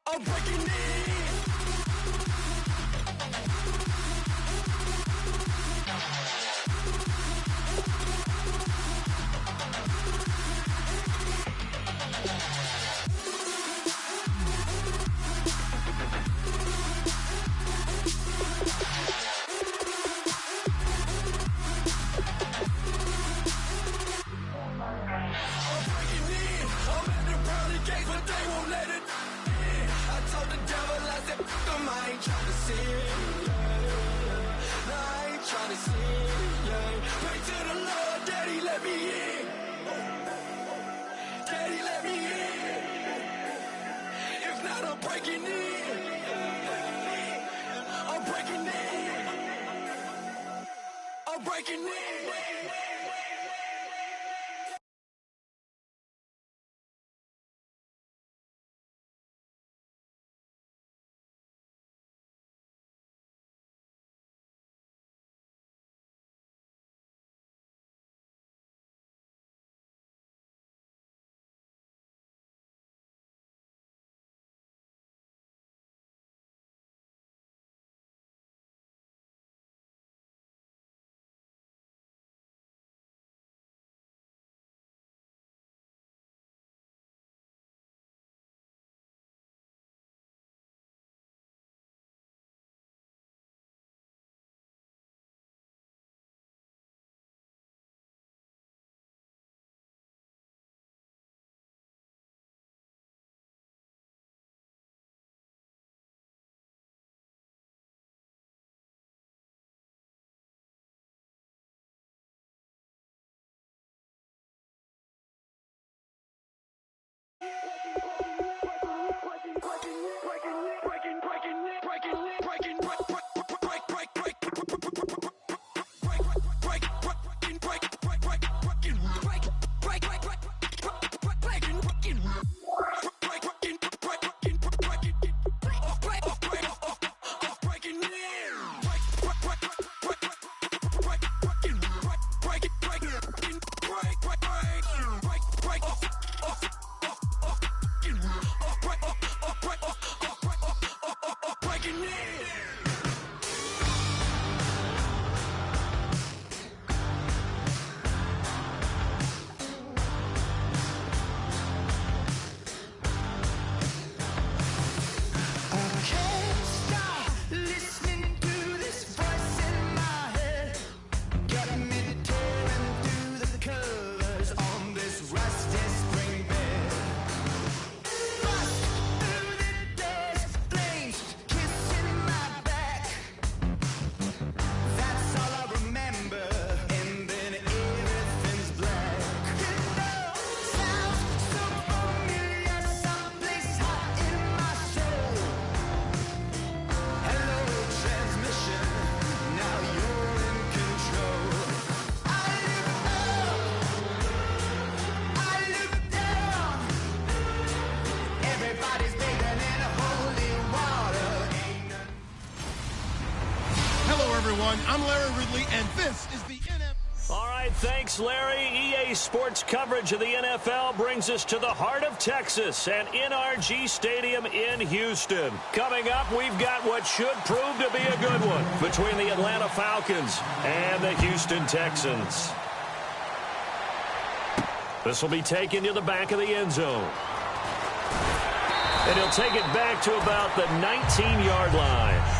I'm breaking in. Breaking in. I'm Larry Ridley, and this is the NFL. All right, thanks, Larry. EA Sports coverage of the NFL brings us to the heart of Texas and NRG Stadium in Houston. Coming up, we've got what should prove to be a good one between the Atlanta Falcons and the Houston Texans. This will be taken to the back of the end zone. And he'll take it back to about the 19-yard line.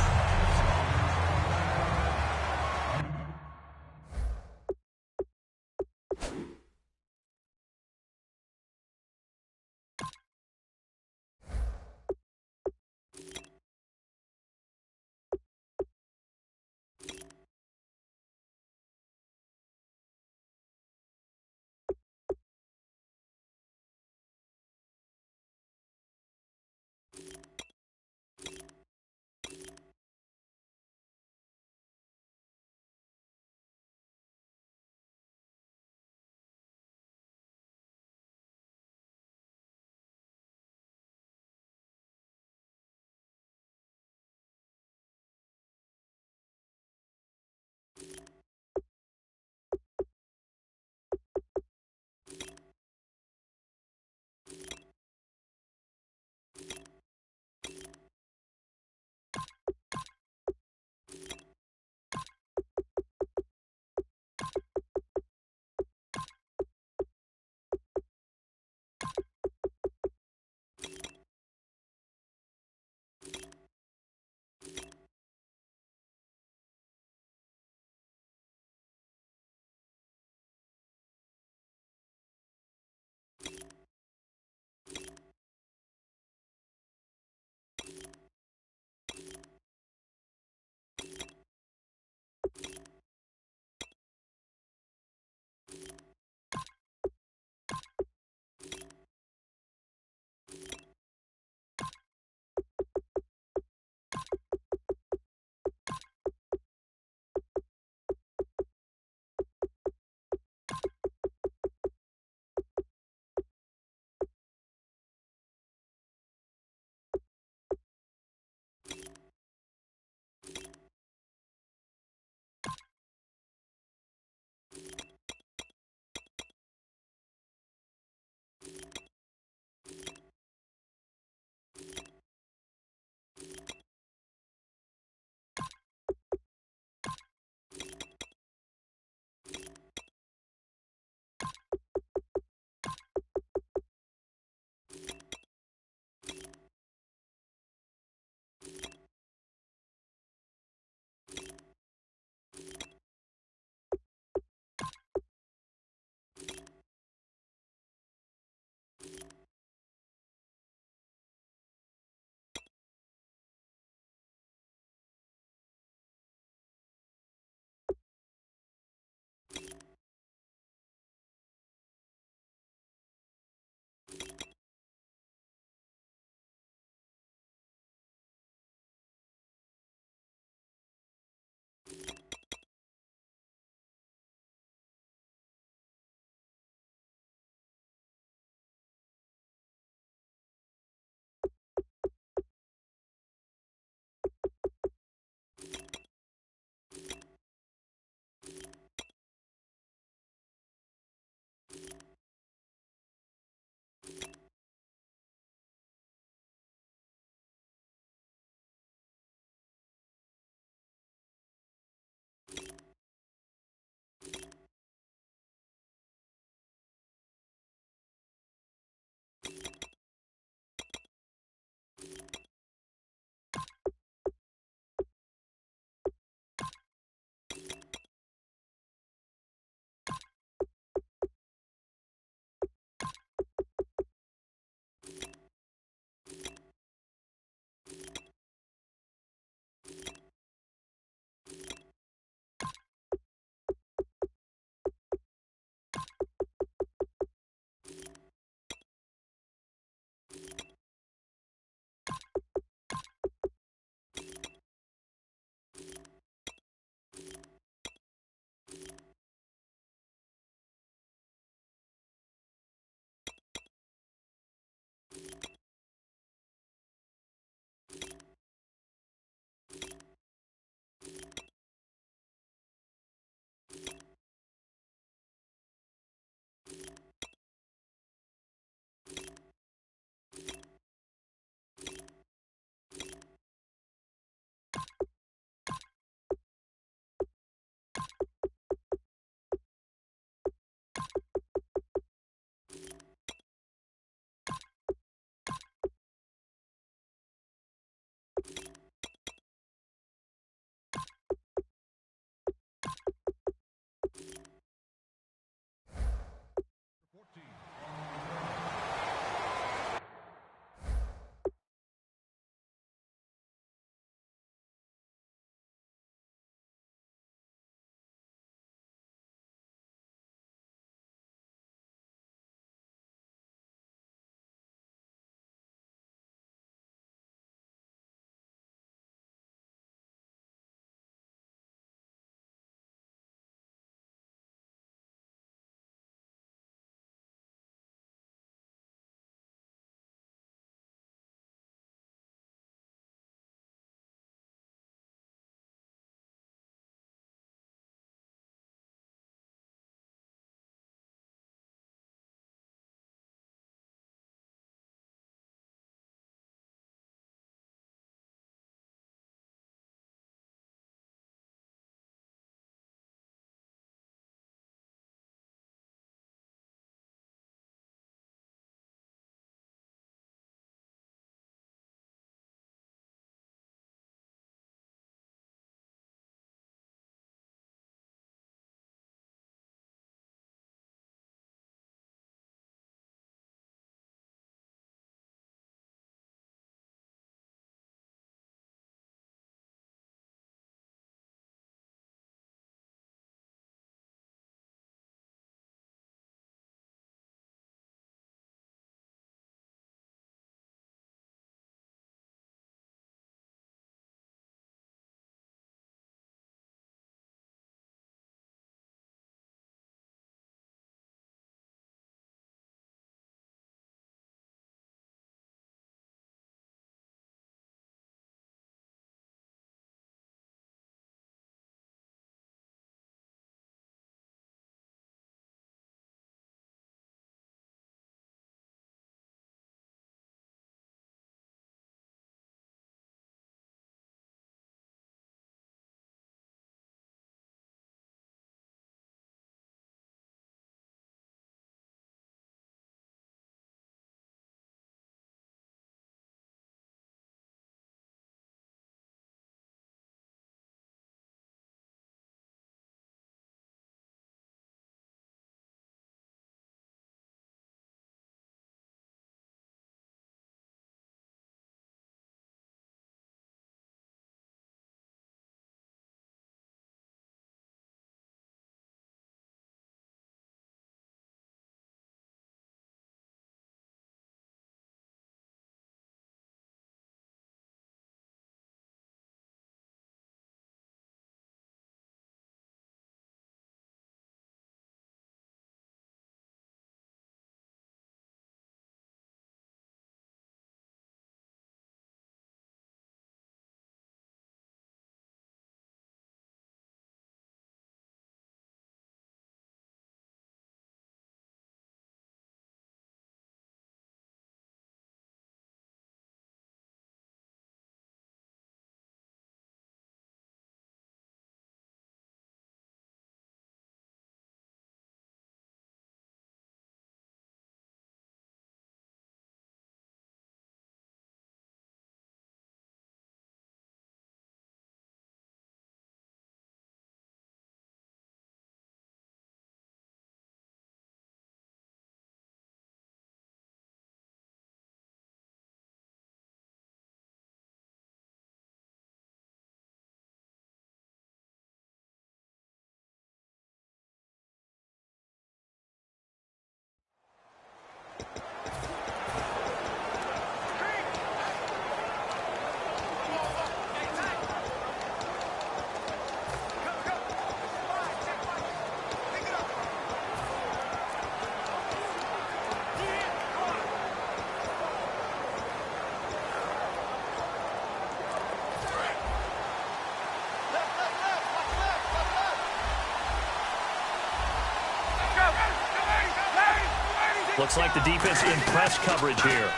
Looks like the defense in press coverage here.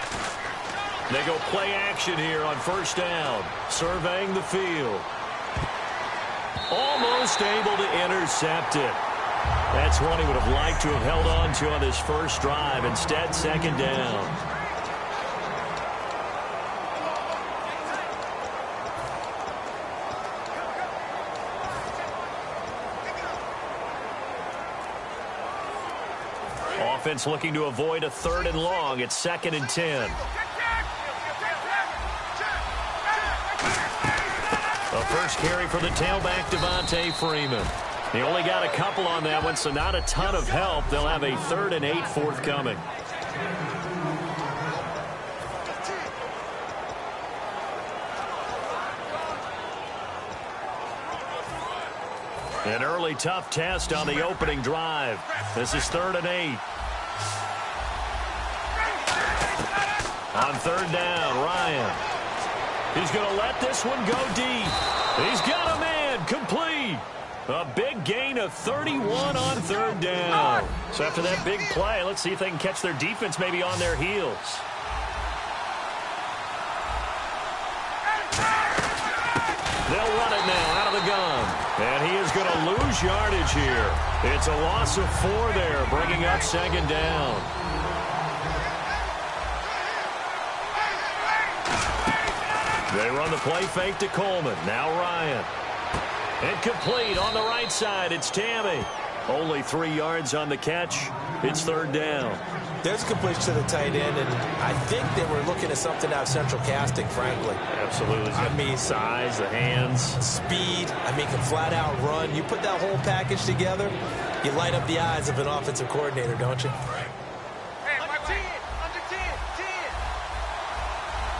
They go play action here on first down. Surveying the field. Almost able to intercept it. That's one he would have liked to have held on to on this first drive. Instead, second down. Offense looking to avoid a 3rd and long. It's 2nd and 10. The first carry for the tailback, Devontae Freeman. He only got a couple on that one, so not a ton of help. They'll have a 3rd and 8 forthcoming. An early tough test on the opening drive. This is 3rd and 8. On 3rd down, Ryan. He's going to let this one go deep. He's got a man, complete. A big gain of 31 on 3rd down. So after that big play, let's see if they can catch their defense maybe on their heels. They'll run it now out of the gun. And he is going to lose yardage here. It's a loss of 4 there, bringing up 2nd down. They run the play fake to Coleman. Now Ryan. Incomplete on the right side. It's Tammy. Only 3 yards on the catch. It's 3rd down. There's a completion to the tight end, and I think they were looking at something out of central casting, frankly. Absolutely. I mean, size, the hands. Speed. I mean, can flat out run. You put that whole package together, you light up the eyes of an offensive coordinator, don't you?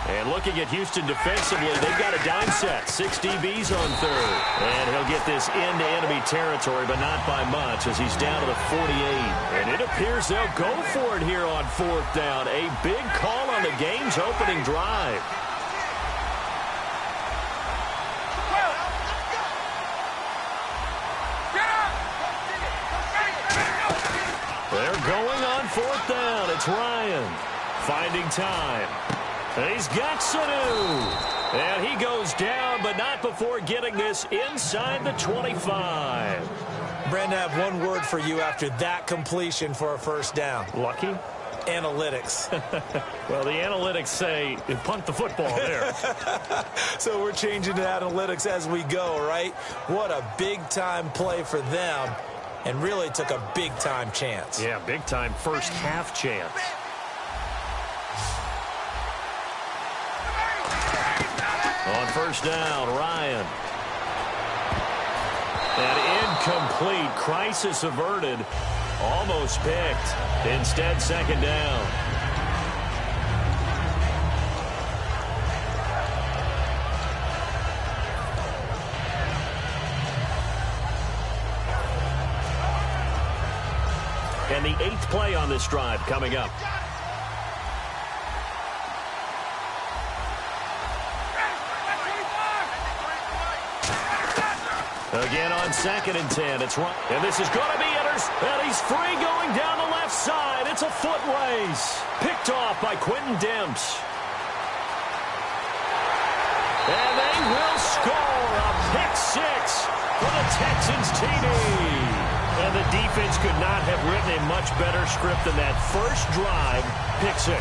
And looking at Houston defensively, they've got a dime set. 6 DBs on 3rd. And he'll get this into enemy territory, but not by much as he's down to the 48. And it appears they'll go for it here on 4th down. A big call on the game's opening drive. They're going on 4th down. It's Ryan finding time. He's got Sanu. And he goes down, but not before getting this inside the 25. Brandon, I have one word for you after that completion for a 1st down. Lucky? Analytics. Well, the analytics say punt the football there. So we're changing to analytics as we go, right? What a big-time play for them, and really took a big-time chance. Yeah, big-time first half chance. On 1st down, Ryan. And incomplete. Crisis averted. Almost picked. Instead, 2nd down. And the 8th play on this drive coming up. Again on 2nd and 10. It's right. And this is going to be and he's free going down the left side. It's a foot race. Picked off by Quentin Demps. And they will score a pick 6 for the Texans TD. And the defense could not have written a much better script than that first drive, pick 6.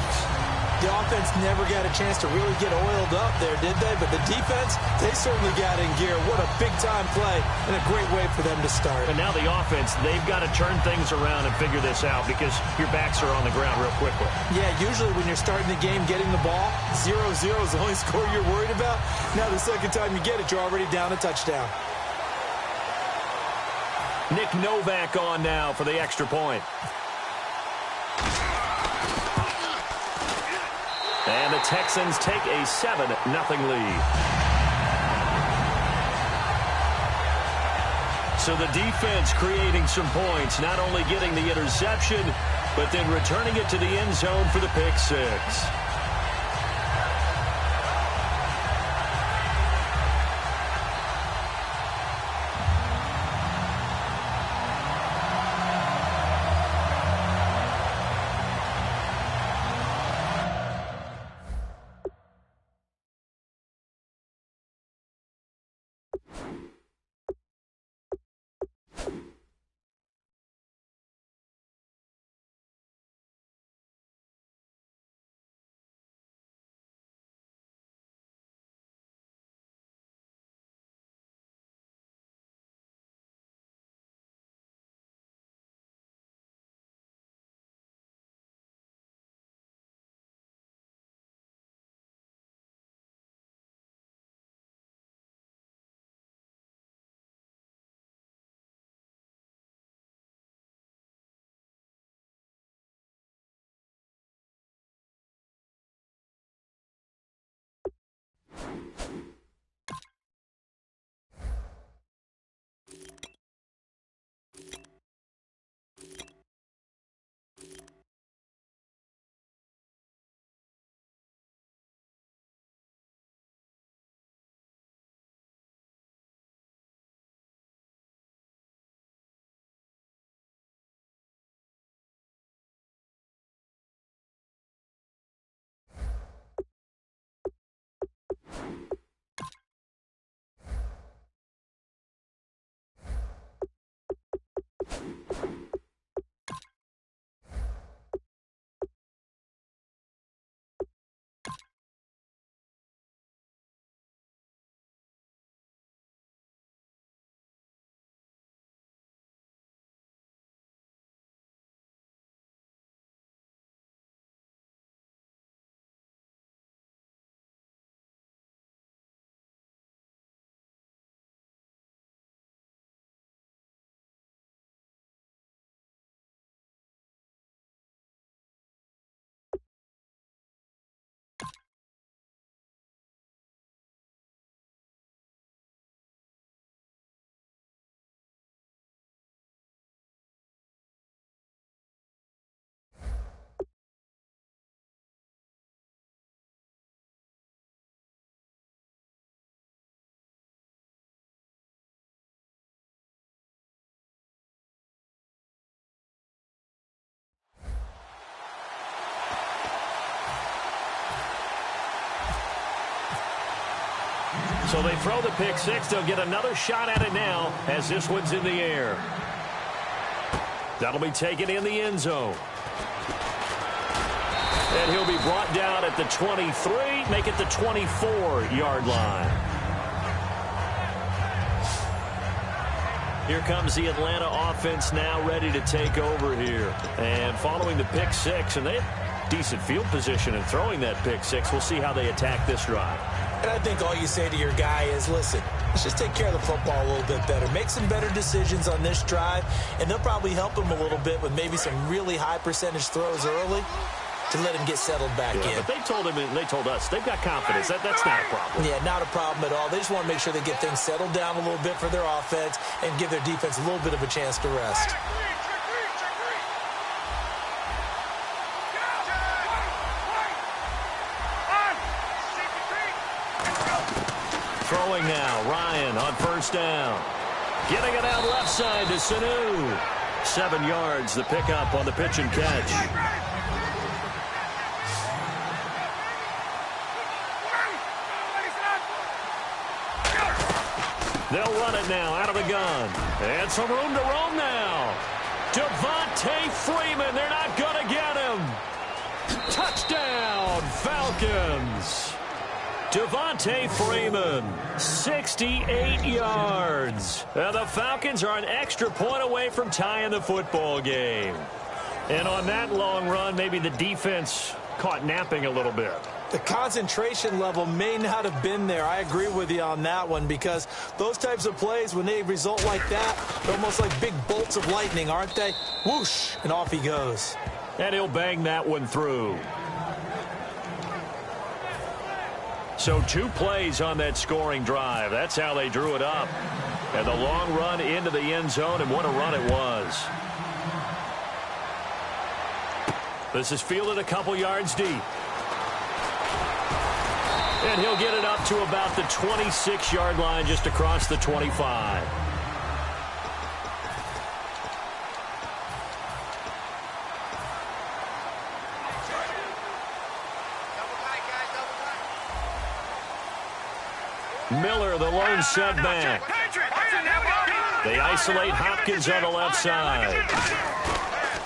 The offense never got a chance to really get oiled up there, did they? But the defense, they certainly got in gear. What a big-time play and a great way for them to start. And now the offense, they've got to turn things around and figure this out because your backs are on the ground real quickly. Yeah, usually when you're starting the game, getting the ball, 0-0 is the only score you're worried about. Now the second time you get it, you're already down a touchdown. Nick Novak on now for the extra point. And the Texans take a 7-0 lead. So the defense creating some points, not only getting the interception, but then returning it to the end zone for the pick six. So they throw the pick six. They'll get another shot at it now as this one's in the air. That'll be taken in the end zone. And he'll be brought down at the 23, make it the 24-yard line. Here comes the Atlanta offense now ready to take over here. And following the pick six, and they have decent field position in throwing that pick six. We'll see how they attack this drive. And I think all you say to your guy is, listen, let's just take care of the football a little bit better. Make some better decisions on this drive, and they'll probably help him a little bit with maybe some really high percentage throws early to let him get settled back in. But they told him and they told us they've got confidence. That's not a problem. Yeah, not a problem at all. They just want to make sure they get things settled down a little bit for their offense and give their defense a little bit of a chance to rest. Throwing now, Ryan on first down. Getting it out left side to Sanu. 7 yards, the pickup on the pitch and catch. They'll run it now out of the gun. And some room to roam now. Devontae Freeman, they're not going to get him. Touchdown, Falcons. Devontae Freeman, 68 yards. The Falcons are an extra point away from tying the football game. And on that long run, maybe the defense caught napping a little bit. The concentration level may not have been there. I agree with you on that one, because those types of plays, when they result like that, they're almost like big bolts of lightning, aren't they? Whoosh, and off he goes. And he'll bang that one through. So 2 plays on that scoring drive. That's how they drew it up. And the long run into the end zone, and what a run it was. This is fielded a couple yards deep. And he'll get it up to about the 26-yard line, just across the 25. Miller, the lone setback. They isolate Hopkins on the left side.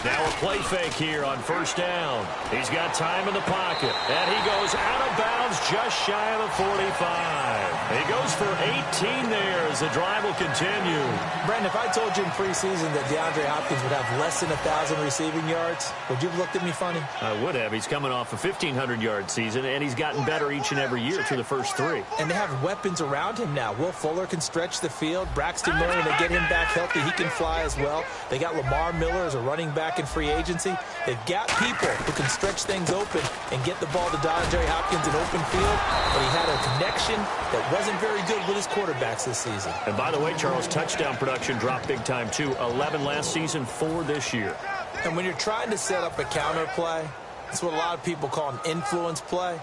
Now a play fake here on first down. He's got time in the pocket. And he goes out of bounds just shy of the 45. He goes for 18 there as the drive will continue. Brandon, if I told you in preseason that DeAndre Hopkins would have less than 1,000 receiving yards, would you have looked at me funny? I would have. He's coming off a 1,500-yard season, and he's gotten better each and every year through the first 3. And they have weapons around him now. Will Fuller can stretch the field. Braxton Miller, when they get him back healthy, he can fly as well. They got Lamar Miller as a running back in free agency. They've got people who can stretch things open and get the ball to DeAndre Hopkins in open field, but he had a connection that wasn't very good with his quarterbacks this season. And by the way, Charles, touchdown production dropped big time too. 11 last season, 4 this year. And when you're trying to set up a counter play, it's what a lot of people call an influence play.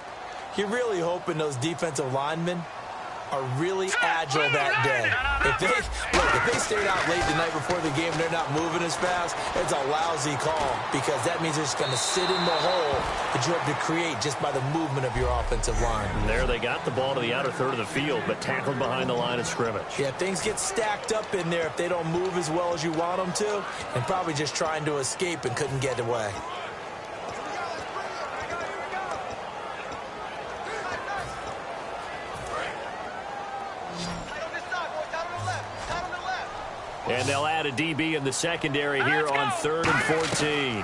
You're really hoping those defensive linemen are really agile that day. If they stayed out late the night before the game and they're not moving as fast, it's a lousy call, because that means they're just going to sit in the hole that you have to create just by the movement of your offensive line. And there they got the ball to the outer third of the field, but tackled behind the line of scrimmage. Yeah, things get stacked up in there if they don't move as well as you want them to, and probably just trying to escape and couldn't get away. And they'll add a DB in the secondary here on 3rd and 14.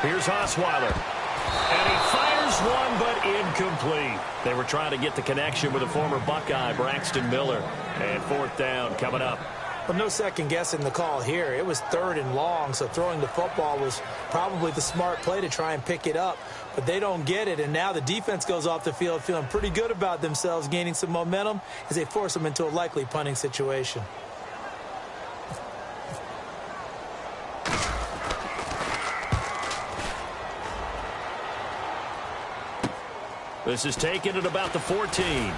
Here's Osweiler. And he fires one, but incomplete. They were trying to get the connection with a former Buckeye, Braxton Miller. And 4th down coming up. Well, no second guessing the call here. It was 3rd and long, so throwing the football was probably the smart play to try and pick it up. But they don't get it, and now the defense goes off the field feeling pretty good about themselves, gaining some momentum as they force them into a likely punting situation. This is taken at about the 14.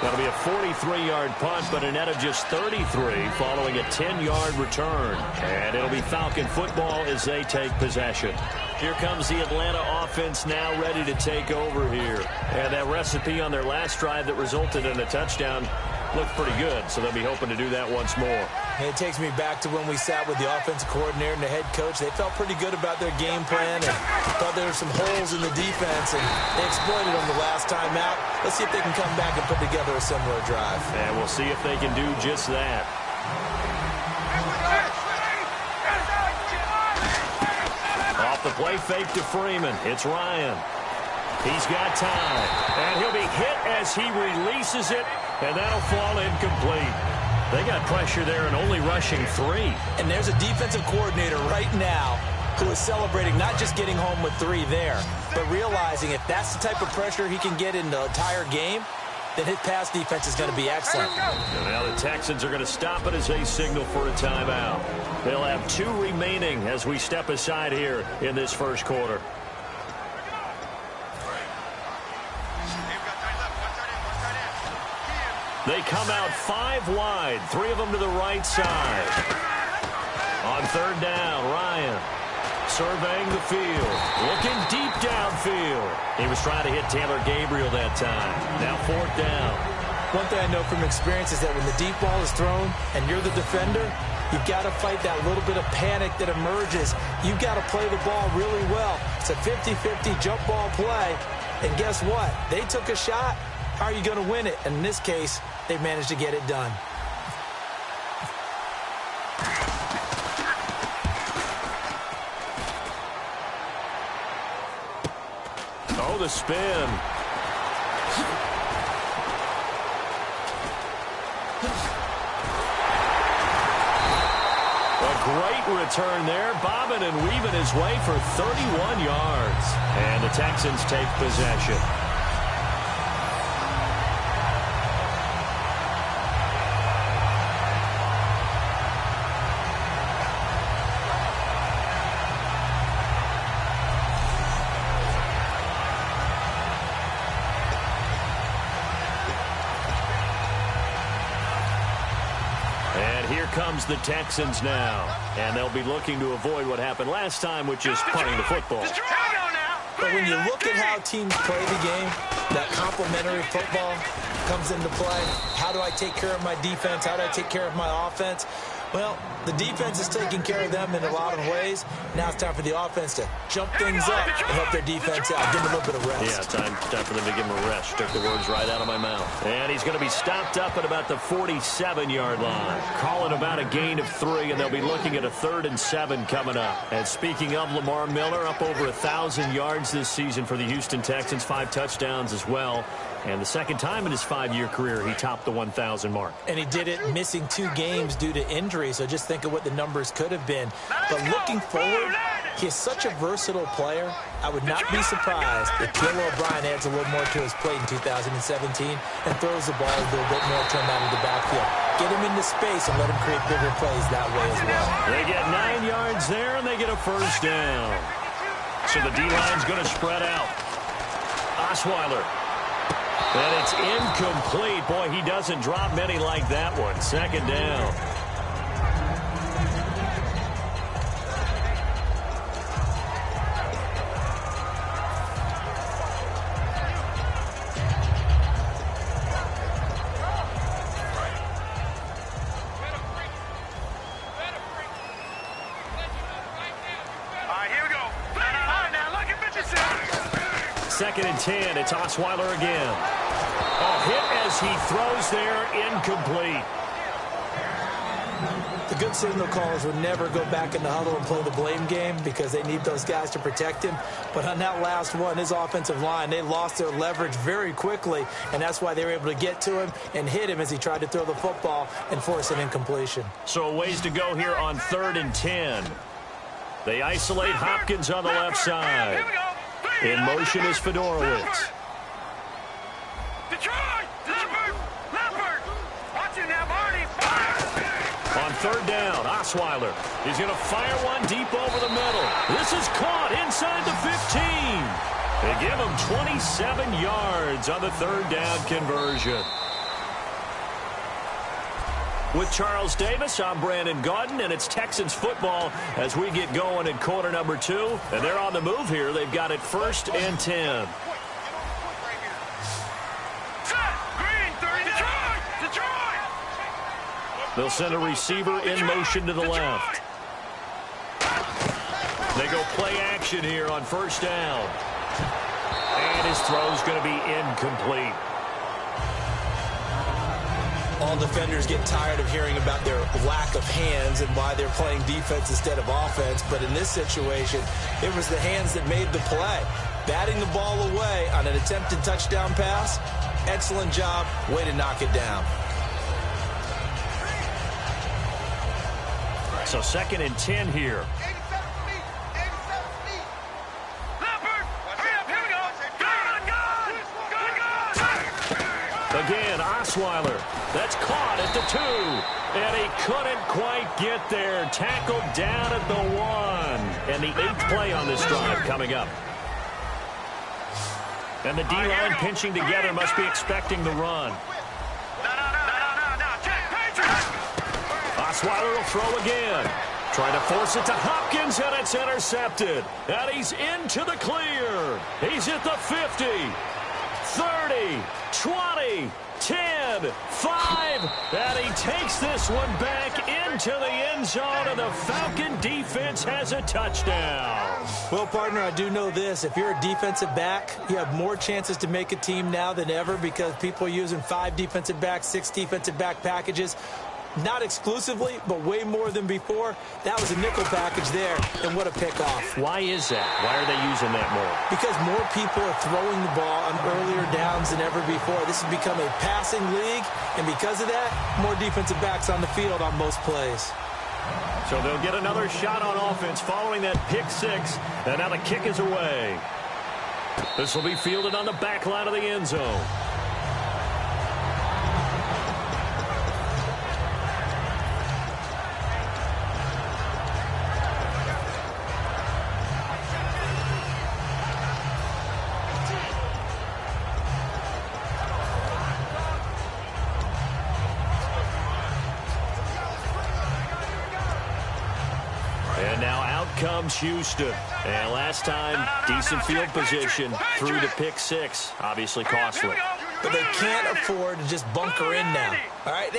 That'll be a 43-yard punt, but a net of just 33 following a 10-yard return. And it'll be Falcon football as they take possession. Here comes the Atlanta offense now ready to take over here. And that recipe on their last drive that resulted in a touchdown looked pretty good, so they'll be hoping to do that once more. And it takes me back to when we sat with the offensive coordinator and the head coach. They felt pretty good about their game plan and thought there were some holes in the defense, and they exploited them the last time out. Let's see if they can come back and put together a similar drive. And we'll see if they can do just that. Off the play fake to Freeman. It's Ryan. He's got time. And he'll be hit as he releases it, and that'll fall incomplete. They got pressure there and only rushing 3. And there's a defensive coordinator right now who is celebrating not just getting home with 3 there, but realizing if that's the type of pressure he can get in the entire game, then his pass defense is going to be excellent. And now the Texans are going to stop it as they signal for a timeout. They'll have 2 remaining as we step aside here in this first quarter. They come out 5 wide, 3 of them to the right side. On 3rd down, Ryan surveying the field, looking deep downfield. He was trying to hit Taylor Gabriel that time. Now 4th down. One thing I know from experience is that when the deep ball is thrown and you're the defender, you've got to fight that little bit of panic that emerges. You've got to play the ball really well. It's a 50-50 jump ball play. And guess what? They took a shot. How are you going to win it? And in this case, they've managed to get it done. Oh, the spin. A great return there, bobbing and weaving his way for 31 yards. And the Texans take possession. comes the Texans now. And they'll be looking to avoid what happened last time, which is punting the football. But when you look at how teams play the game, that complementary football comes into play. How do I take care of my defense? How do I take care of my offense? Well, the defense is taking care of them in a lot of ways. Now it's time for the offense to jump things up and help their defense out. Give them a little bit of rest. Yeah, time for them to give him a rest. Took the words right out of my mouth. And he's going to be stopped up at about the 47-yard line. Calling about a gain of 3, and they'll be looking at a 3rd and 7 coming up. And speaking of Lamar Miller, up over 1,000 yards this season for the Houston Texans, 5 touchdowns as well. And the second time in his 5-year career, he topped the 1,000 mark. And he did it missing 2 games due to injury, so just think of what the numbers could have been. But looking forward, he is such a versatile player. I would not be surprised if Bill O'Brien adds a little more to his plate in 2017 and throws the ball a little bit more to him out of the backfield. Get him into space and let him create bigger plays that way as well. They get 9 yards there, and they get a 1st down. So the D-line's going to spread out. Osweiler. And it's incomplete. Boy, he doesn't drop many like that one. 2nd down. All right, here we go. All right, now look at yourself. 2nd and 10. It's Osweiler again. A hit as he throws there, incomplete. The good signal callers would never go back in the huddle and play the blame game because they need those guys to protect him. But on that last one, his offensive line, they lost their leverage very quickly, and that's why they were able to get to him and hit him as he tried to throw the football and force an incompletion. So a ways to go here on 3rd and 10. They isolate Hopkins on the left side. In motion is Fedorowicz. On 3rd down, Osweiler. He's going to fire one deep over the middle. This is caught inside the 15. They give him 27 yards on the 3rd down conversion. With Charles Davis, I'm Brandon Gaudin, and it's Texans football as we get going in quarter number 2. And they're on the move here. They've got it 1st and 10. They'll send a receiver in motion to the left. They go play action here on 1st down. And his throw's going to be incomplete. All defenders get tired of hearing about their lack of hands and why they're playing defense instead of offense. But in this situation, it was the hands that made the play. Batting the ball away on an attempted touchdown pass. Excellent job. Way to knock it down. So 2nd and 10 here. Again, Osweiler. That's caught at the 2. And he couldn't quite get there. Tackled down at the 1. And the 8th play on this drive coming up. And the D-line pinching together must be expecting the run. Osweiler will throw again. Trying to force it to Hopkins, and it's intercepted. And he's into the clear. He's at the 50, 30, 20, 10, 5. And he takes this one back into the end zone, and the Falcon defense has a touchdown. Well, partner, I do know this. If you're a defensive back, you have more chances to make a team now than ever because people are using 5 defensive backs, 6 defensive back packages. Not exclusively, but way more than before. That was a nickel package there, and what a pickoff. Why is that? Why are they using that more? Because more people are throwing the ball on earlier downs than ever before. This has become a passing league, and because of that, more defensive backs on the field on most plays. So they'll get another shot on offense following that pick 6, and now the kick is away. This will be fielded on the back line of the end zone. comes Houston. And last time, decent field position through the pick six. Obviously costly. But they can't afford to just bunker in now. All right,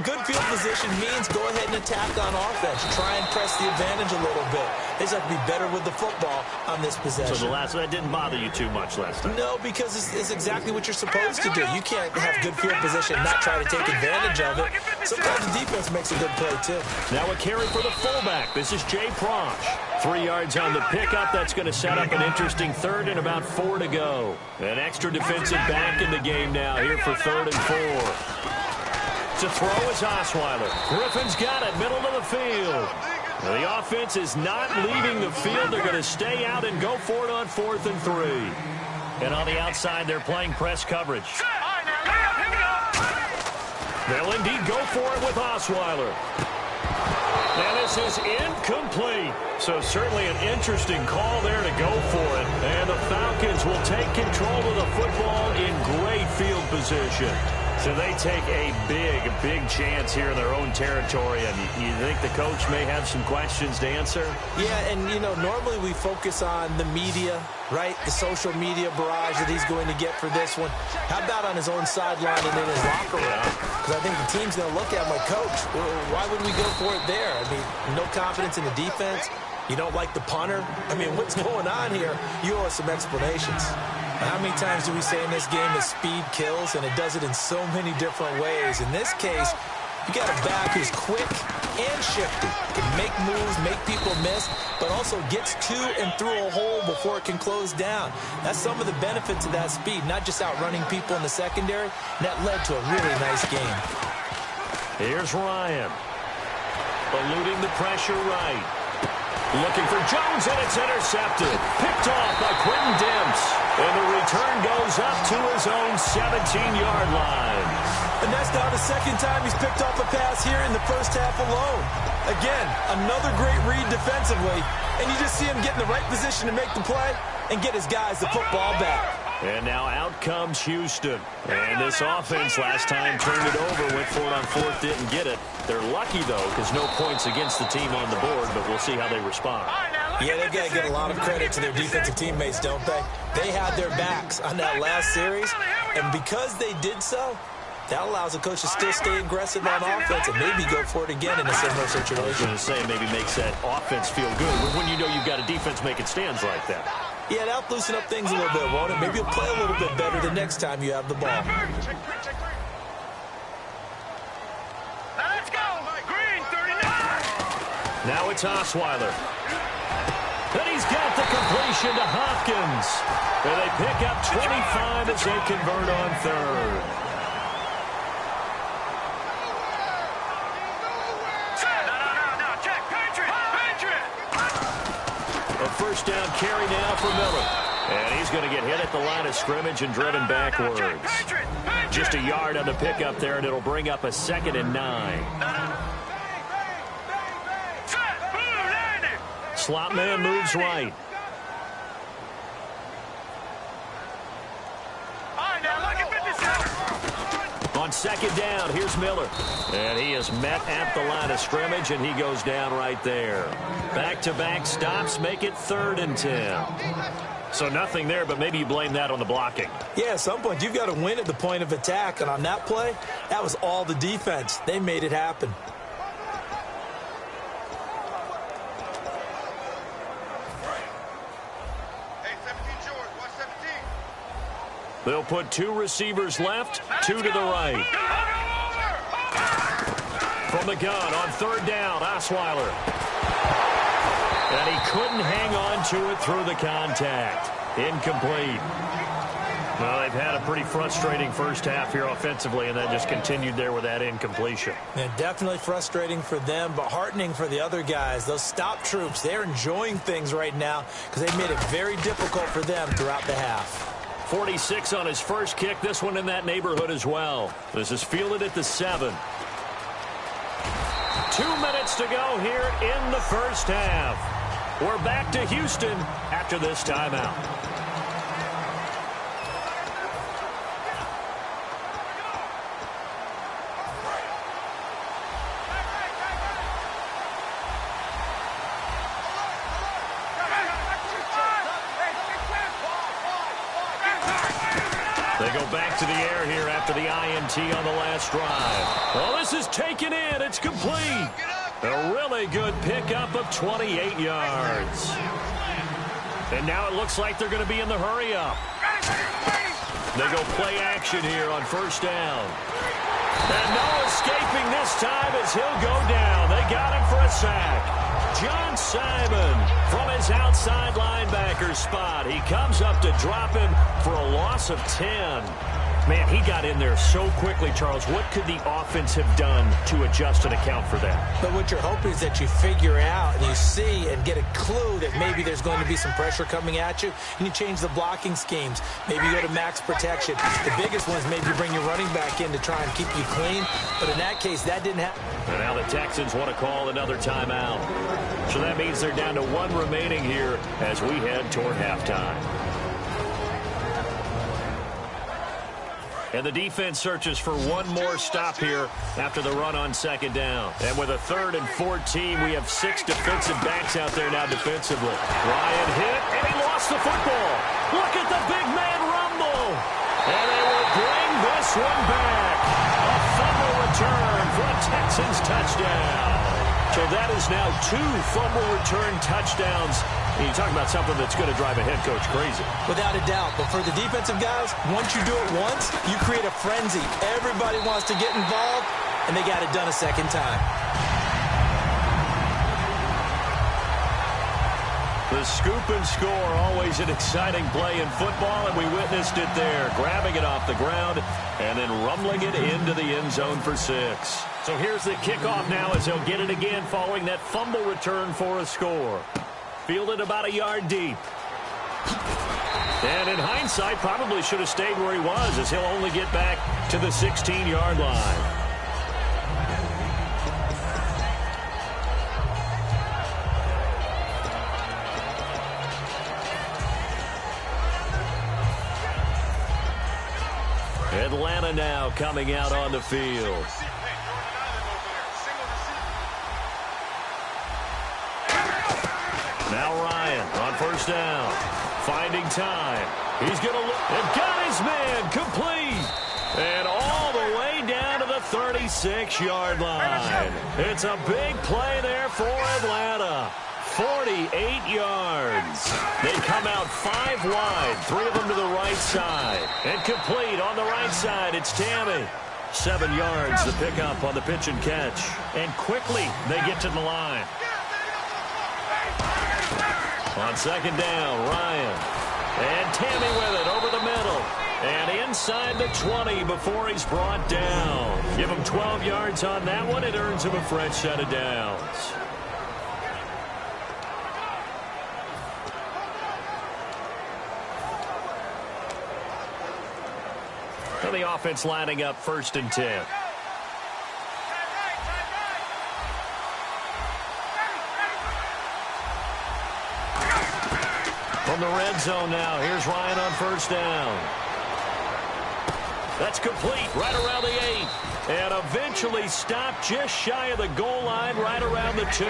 good field position means go ahead and attack on offense. Try and press the advantage a little bit. They just have to be better with the football on this possession. So that didn't bother you too much last time? No, because it's exactly what you're supposed to do. You can't have good field position and not try to take advantage of it. Sometimes the defense makes a good play, too. Now a carry for the fullback. This is Jay Prosh. 3 yards on the pickup. That's going to set up an interesting third and about 4 to go. An extra defensive back in the game now here for 3rd and 4. To throw is Osweiler. Griffin's got it, middle of the field. Now, the offense is not leaving the field. They're going to stay out and go for it on 4th and 3. And on the outside, they're playing press coverage. They'll indeed go for it with Osweiler. And this is incomplete. So certainly an interesting call there to go for it. And the Falcons will take control of the football in great field position. So they take a big chance here in their own territory. And you think the coach may have some questions to answer? Yeah, and, normally we focus on the media, right? The social media barrage that he's going to get for this one. How about on his own sideline and in his locker room? Because I think the team's going to look at my coach. Why would we go for it there? I mean, no confidence in the defense. You don't like the punter? I mean, what's going on here? You owe us some explanations. How many times do we say in this game that speed kills, and it does it in so many different ways? In this case, you got a back who's quick and shifty, can make moves, make people miss, but also gets to and through a hole before it can close down. That's some of the benefits of that speed, not just outrunning people in the secondary. And that led to a really nice game. Here's Ryan. Eluding the pressure right. Looking for Jones, and it's intercepted. Picked off by Quentin Dimps. And the return goes up to his own 17-yard line. And that's now the second time he's picked off a pass here in the first half alone. Again, another great read defensively. And you just see him get in the right position to make the play and get his guys the football back. And now out comes Houston. And this offense last time turned it over, went for it on 4th, didn't get it. They're lucky, though, because no points against the team on the board, but we'll see how they respond. Yeah, they've got to get a lot of credit to their defensive teammates, don't they? They had their backs on that last series, and because they did so, that allows the coach to still stay aggressive on offense and maybe go for it again in a similar situation. I was going to say, maybe makes that offense feel good when you know you've got a defense making stands like that. Yeah, that'll loosen up things a little bit, won't it? Maybe you'll play a little bit better the next time you have the ball. Let's go! Green, 39! Now it's Osweiler. And he's got the completion to Hopkins. And they pick up 25 as they convert on 3rd. A first down carry now for Miller. And he's going to get hit at the line of scrimmage and driven backwards. Just a yard on the pickup there, and it'll bring up a 2nd and 9. Slot man moves right. On 2nd down, here's Miller. And he is met at the line of scrimmage, and he goes down right there. Back-to-back stops make it 3rd and 10. So nothing there, but maybe you blame that on the blocking. Yeah, at some point, you've got to win at the point of attack. And on that play, that was all the defense. They made it happen. They'll put 2 receivers left, 2 to the right. From the gun on 3rd down, Osweiler. And he couldn't hang on to it through the contact. Incomplete. Well, they've had a pretty frustrating first half here offensively, and that just continued there with that incompletion. Yeah, definitely frustrating for them, but heartening for the other guys. Those stop troops, they're enjoying things right now because they've made it very difficult for them throughout the half. 46 on his first kick. This one in that neighborhood as well. This is fielded at the 7. 2 minutes to go here in the first half. We're back to Houston after this timeout. go back to the air here after the INT on the last drive. Well, this is taken in. It's complete. A really good pickup of 28 yards. And now it looks like they're going to be in the hurry-up. They go play action here on first down. And no escaping this time as he'll go down. They got him for a sack. John Simon from his outside linebacker spot. He comes up to drop him for a loss of 10. Man, he got in there so quickly, Charles. What could the offense have done to adjust and account for that? But what you're hoping is that you figure out and you see and get a clue that maybe there's going to be some pressure coming at you, and you change the blocking schemes. Maybe you go to max protection. The biggest one is maybe you bring your running back in to try and keep you clean. But in that case, that didn't happen. And now the Texans want to call another timeout. So that means they're down to one remaining here as we head toward halftime. And the defense searches for one more stop here after the run on second down. And with a 3rd and 14, we have 6 defensive backs out there now defensively. Ryan hit, and he lost the football. Look at the big man rumble. And they will bring this one back. A fumble return for a Texans touchdown. So that is now 2 fumble return touchdowns. And you talk about something that's going to drive a head coach crazy. Without a doubt. But for the defensive guys, once you do it once, you create a frenzy. Everybody wants to get involved, and they got it done a second time. The scoop and score, always an exciting play in football, and we witnessed it there. Grabbing it off the ground and then rumbling it into the end zone for 6. So here's the kickoff now as he'll get it again following that fumble return for a score. Fielded about a yard deep. And in hindsight, probably should have stayed where he was as he'll only get back to the 16-yard line. Atlanta now coming out on the field. Now Ryan on first down. Finding time. He's going to look and got his man complete. And all the way down to the 36-yard line. It's a big play there for Atlanta. 48 yards. They come out 5 wide, 3 of them to the right side. And complete on the right side, it's Tammy. 7 yards, the pickup on the pitch and catch. And quickly, they get to the line. On second down, Ryan. And Tammy with it over the middle. And inside the 20 before he's brought down. Give him 12 yards on that one. It earns him a fresh set of downs. So the offense lining up 1st and 10. From the red zone now, here's Ryan on first down. That's complete right around the 8. And eventually stopped just shy of the goal line right around the 2.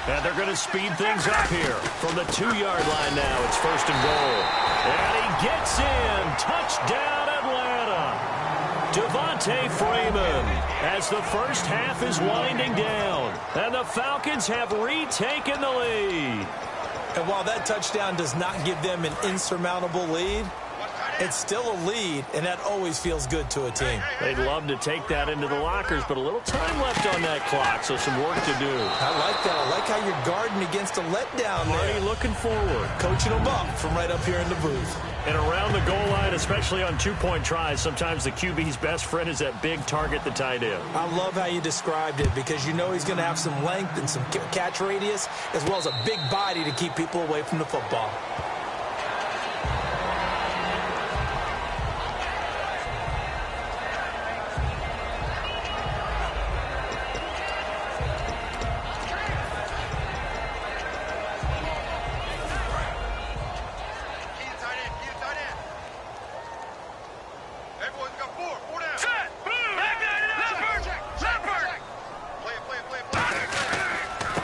And they're going to speed things up here. From the 2-yard line now, it's 1st and goal. And he gets in. Touchdown, Atlanta. Devontae Freeman as the first half is winding down. And the Falcons have retaken the lead. And while that touchdown does not give them an insurmountable lead, it's still a lead, and that always feels good to a team. They'd love to take that into the lockers, but a little time left on that clock, so some work to do. I like that. I like how you're guarding against a letdown there. Already looking forward. Coaching them up from right up here in the booth. And around the goal line, especially on 2-point tries, sometimes the QB's best friend is that big target, the tight end. I love how you described it because you know he's going to have some length and some catch radius as well as a big body to keep people away from the football.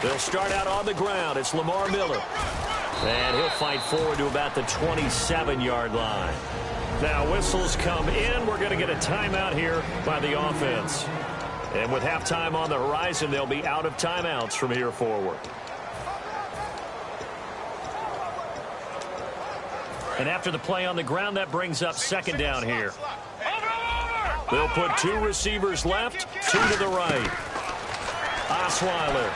They'll start out on the ground. It's Lamar Miller. And he'll fight forward to about the 27-yard line. Now whistles come in. We're going to get a timeout here by the offense. And with halftime on the horizon, they'll be out of timeouts from here forward. And after the play on the ground, that brings up second down here. They'll put 2 receivers left, 2 to the right. Osweiler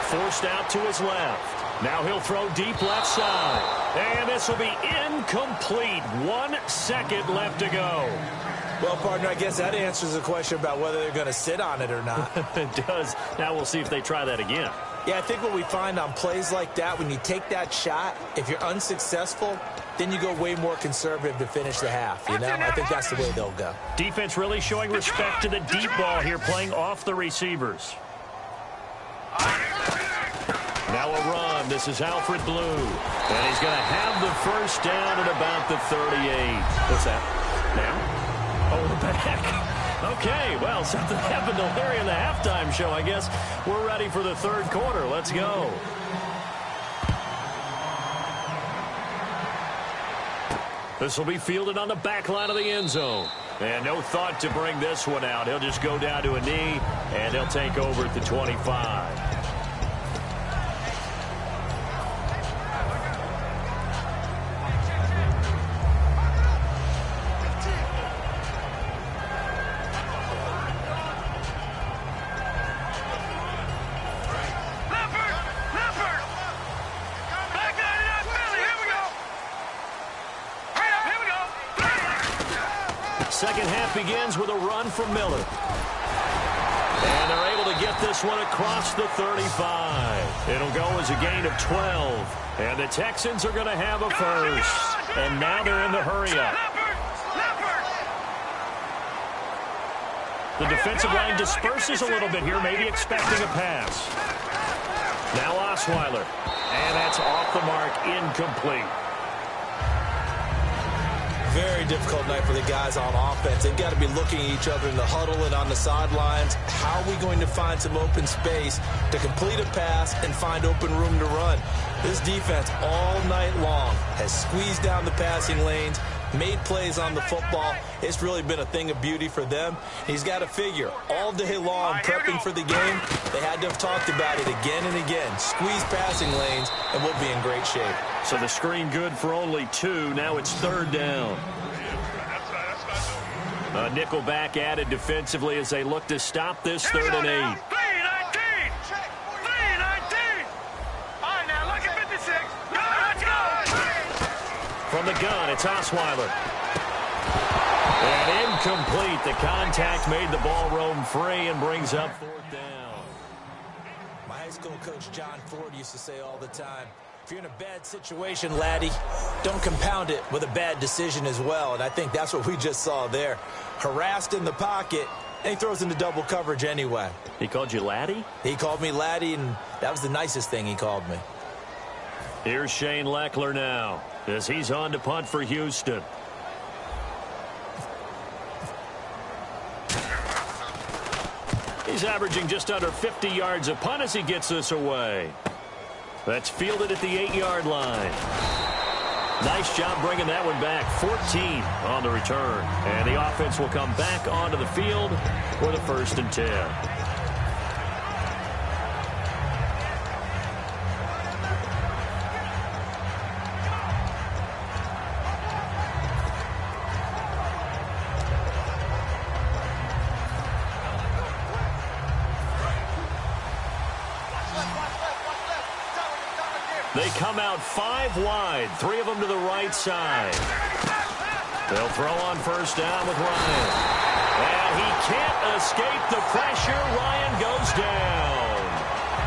forced out to his left. Now he'll throw deep left side. And this will be incomplete. 1 second left to go. Well, partner, I guess that answers the question about whether they're going to sit on it or not. It does. Now we'll see if they try that again. Yeah, I think what we find on plays like that, when you take that shot, if you're unsuccessful, then you go way more conservative to finish the half, you know? I think that's the way they'll go. Defense really showing respect to the deep ball here, playing off the receivers. Now a run. This is Alfred Blue. And he's going to have the first down at about the 38. What's that? Now? Oh, the back. Okay, well, something happened to Larry in the halftime show, I guess. We're ready for the third quarter. Let's go. This will be fielded on the back line of the end zone. And no thought to bring this one out. He'll just go down to a knee, and he'll take over at the 25. Second half begins with a run from Miller. And they're able to get this one across the 35. It'll go as a gain of 12. And the Texans are going to have a first. And now they're in the hurry-up. The defensive line disperses a little bit here, maybe expecting a pass. Now Osweiler. And that's off the mark, incomplete. Very difficult night for the guys on offense. They've got to be looking at each other in the huddle and on the sidelines. How are we going to find some open space to complete a pass and find open room to run? This defense all night long has squeezed down the passing lanes, made plays on the football. It's really been a thing of beauty for them. He's got to figure all day long prepping for the game. They had to have talked about it again and again. Squeeze passing lanes, and we'll be in great shape. So the screen good for only 2. Now it's third down. A nickel back added defensively as they look to stop this 3rd and 8. 3-19. 3-19. All right, now look at 56. Let's go. From the gun, it's Osweiler. And incomplete. The contact made the ball roam free and brings up 4th down. My high school coach John Ford used to say all the time, if you're in a bad situation, laddie, don't compound it with a bad decision as well. And I think that's what we just saw there. Harassed in the pocket, and he throws into double coverage anyway. He called you laddie? He called me laddie, and that was the nicest thing he called me. Here's Shane Leckler now as he's on to punt for Houston. He's averaging just under 50 yards a punt as he gets this away. That's fielded at the 8-yard line. Nice job bringing that one back. 14 on the return. And the offense will come back onto the field for the 1st and 10. They come out 5 wide, 3 of them to the right side. They'll throw on first down with Ryan. And he can't escape the pressure. Ryan goes down.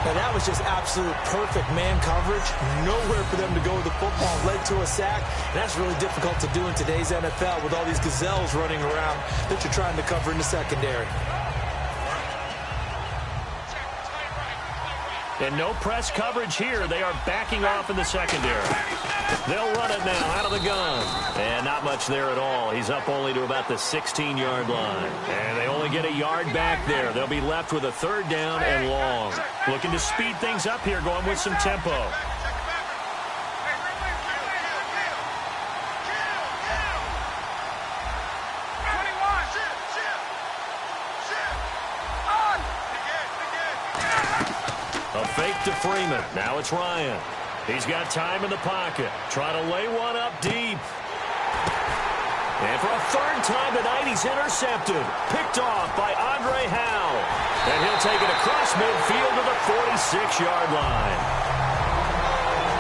And that was just absolute perfect man coverage. Nowhere for them to go with the football. Led to a sack. And that's really difficult to do in today's NFL with all these gazelles running around that you're trying to cover in the secondary. And no press coverage here. They are backing off in the secondary. They'll run it now out of the gun. And not much there at all. He's up only to about the 16-yard line. And they only get a yard back there. They'll be left with a 3rd down and long. Looking to speed things up here, going with some tempo. fake to Freeman. Now it's Ryan. He's got time in the pocket. Trying to lay one up deep. And for a third time tonight, he's intercepted. Picked off by Andre Howe. And he'll take it across midfield to the 46-yard line.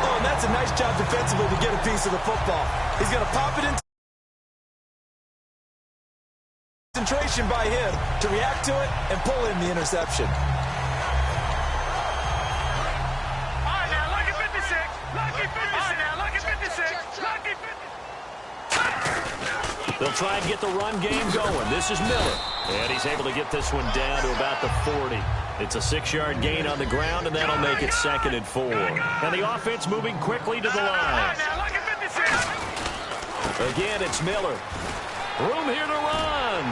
Oh, and that's a nice job defensively to get a piece of the football. He's going to pop it in. Concentration by him to react to it and pull in the interception. They'll try and get the run game going. This is Miller. And he's able to get this one down to about the 40. It's a 6-yard gain on the ground, and that'll make it 2nd and 4. And the offense moving quickly to the line. Again, it's Miller. Room here to run.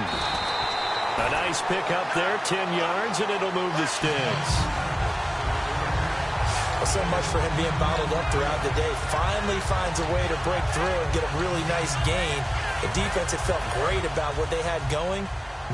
A nice pick up there, 10 yards, and it'll move the sticks. Well, so much for him being bottled up throughout the day. Finally finds a way to break through and get a really nice gain. The defense had felt great about what they had going.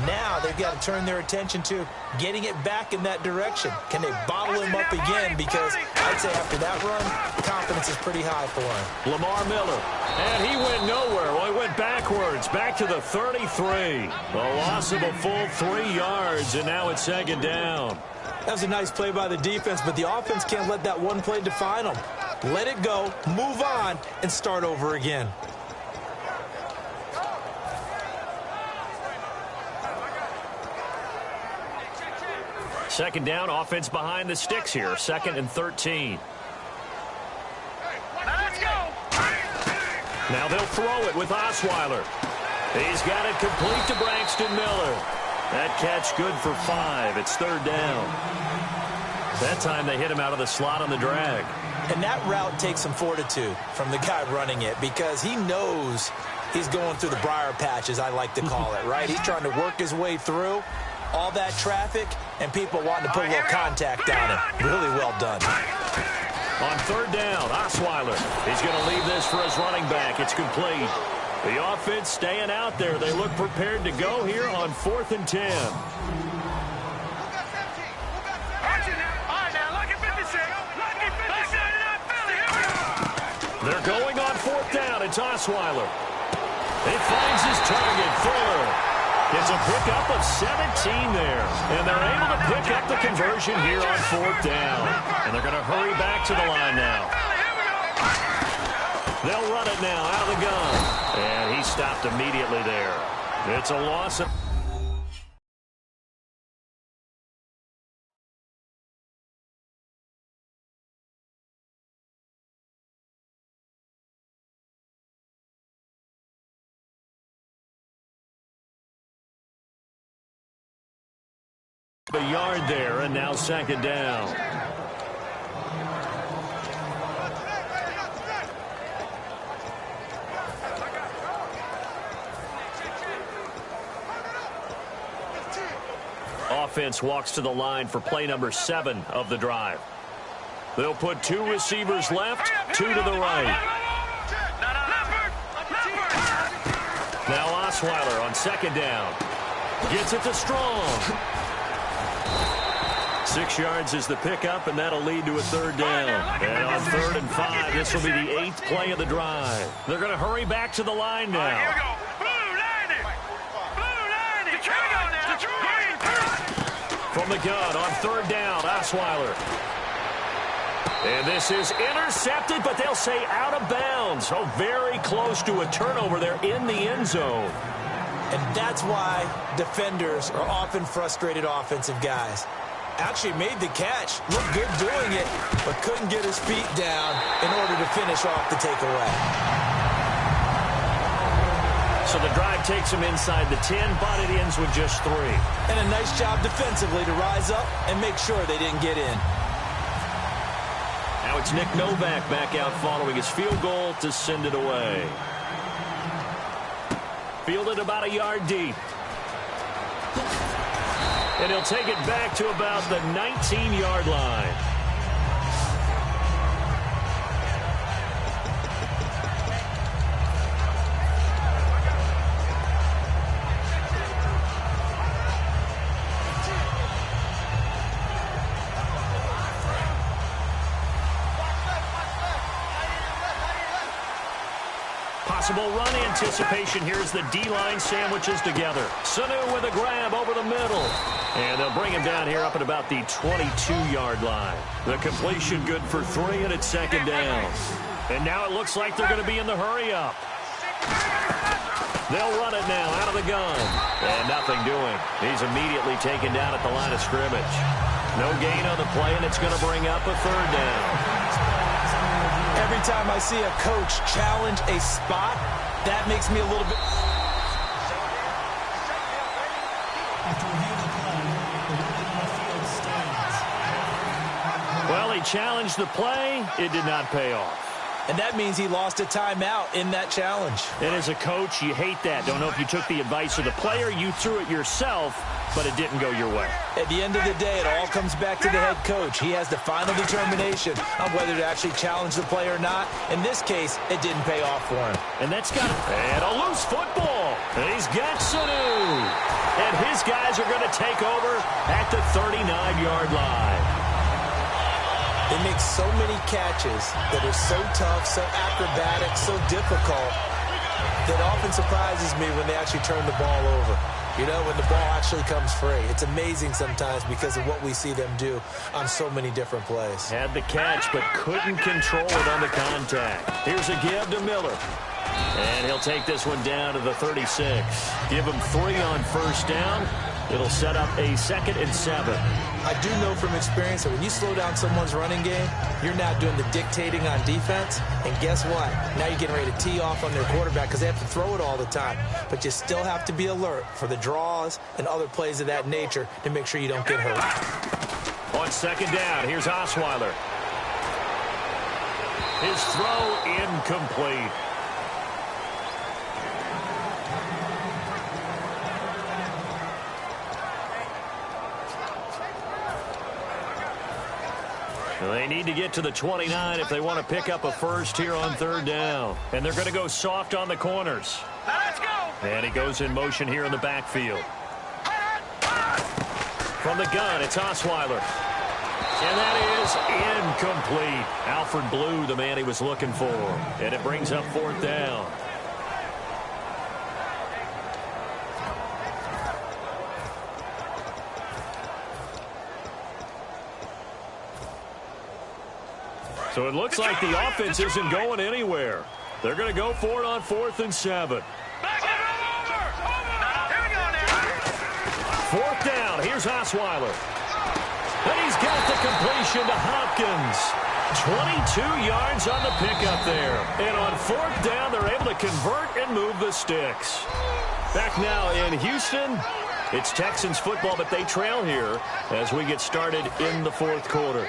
Now they've got to turn their attention to getting it back in that direction. Can they bottle him up again? Because I'd say after that run, confidence is pretty high for him. Lamar Miller. And he went nowhere. Well, he went backwards, back to the 33. A loss of a full 3 yards, and now it's 2nd down. That was a nice play by the defense, but the offense can't let that one play define them. Let it go, move on, and start over again. Second down, offense behind the sticks here. 2nd and 13. Let's go. Now they'll throw it with Osweiler. He's got it complete to Braxton Miller. That catch good for 5. It's 3rd down. That time they hit him out of the slot on the drag. And that route takes some fortitude from the guy running it because he knows he's going through the briar patch, as I like to call it, right? He's trying to work his way through all that traffic and people wanting to put a little contact on him. Really well done. On 3rd down, Osweiler. He's going to leave this for his running back. It's complete. The offense staying out there. They look prepared to go here on 4th and 10. They're going on 4th down. It's Osweiler. He finds his target, Fuller. It's a pickup of 17 there. And they're able to pick up the conversion here on 4th down. And they're going to hurry back to the line now. They'll run it now out of the gun. And he stopped immediately there. It's a loss of... a yard there, and now 2nd down. Offense walks to the line for play number 7 of the drive. They'll put 2 receivers left, 2 to the right. Now Osweiler on 2nd down. Gets it to Strong. 6 yards is the pickup, and that'll lead to a 3rd down. And on 3rd and 5, this will be the 8th play of the drive. They're going to hurry back to the line now. Here we go. Blue 90. Blue 90. Here we go now. From the gun on 3rd down, Osweiler. And this is intercepted, but they'll say out of bounds. Oh, very close to a turnover there in the end zone. And that's why defenders are often frustrated offensive guys. Actually made the catch, looked good doing it, but couldn't get his feet down in order to finish off the takeaway. So the drive takes him inside the 10, but it ends with just 3. And a nice job defensively to rise up and make sure they didn't get in. Now it's Nick Novak back out following his field goal to send it away. Fielded about a yard deep. And he'll take it back to about the 19-yard line. Possible run anticipation here as the D-line sandwiches together. Sanu with a grab over the middle. And they'll bring him down here up at about the 22-yard line. The completion good for 3, and it's second down. And now it looks like they're going to be in the hurry-up. They'll run it now out of the gun. And nothing doing. He's immediately taken down at the line of scrimmage. No gain on the play, and it's going to bring up a third down. Every time I see a coach challenge a spot, that makes me a little bit... Well, he challenged the play. It did not pay off. And that means he lost a timeout in that challenge. And as a coach, you hate that. Don't know if you took the advice of the player, you threw it yourself, but it didn't go your way. At the end of the day, it all comes back to the head coach. He has the final determination on whether to actually challenge the play or not. In this case, it didn't pay off for him. And that's got and a loose football. And he's got Sanu. And his guys are going to take over at the 39-yard line. They make so many catches that are so tough, so acrobatic, so difficult, that often surprises me when they actually turn the ball over. You know, when the ball actually comes free. It's amazing sometimes because of what we see them do on so many different plays. Had the catch, but couldn't control it on the contact. Here's a give to Miller. And he'll take this one down to the 36. Give him 3 on first down. It'll set up a 2nd and 7. I do know from experience that when you slow down someone's running game, you're not doing the dictating on defense. And guess what? Now you're getting ready to tee off on their quarterback because they have to throw it all the time. But you still have to be alert for the draws and other plays of that nature to make sure you don't get hurt. On second down, here's Osweiler. His throw incomplete. They need to get to the 29 if they want to pick up a first here on third down. And they're going to go soft on the corners. Now let's go. And he goes in motion here in the backfield. From the gun, it's Osweiler. And that is incomplete. Alfred Blue, the man he was looking for. And it brings up fourth down. So it looks like the offense isn't going anywhere. They're going to go for it on 4th and 7. Fourth down. Here's Osweiler. And he's got the completion to Hopkins. 22 yards on the pickup there. And on 4th down, they're able to convert and move the sticks. Back now in Houston. It's Texans football, but they trail here as we get started in the 4th quarter.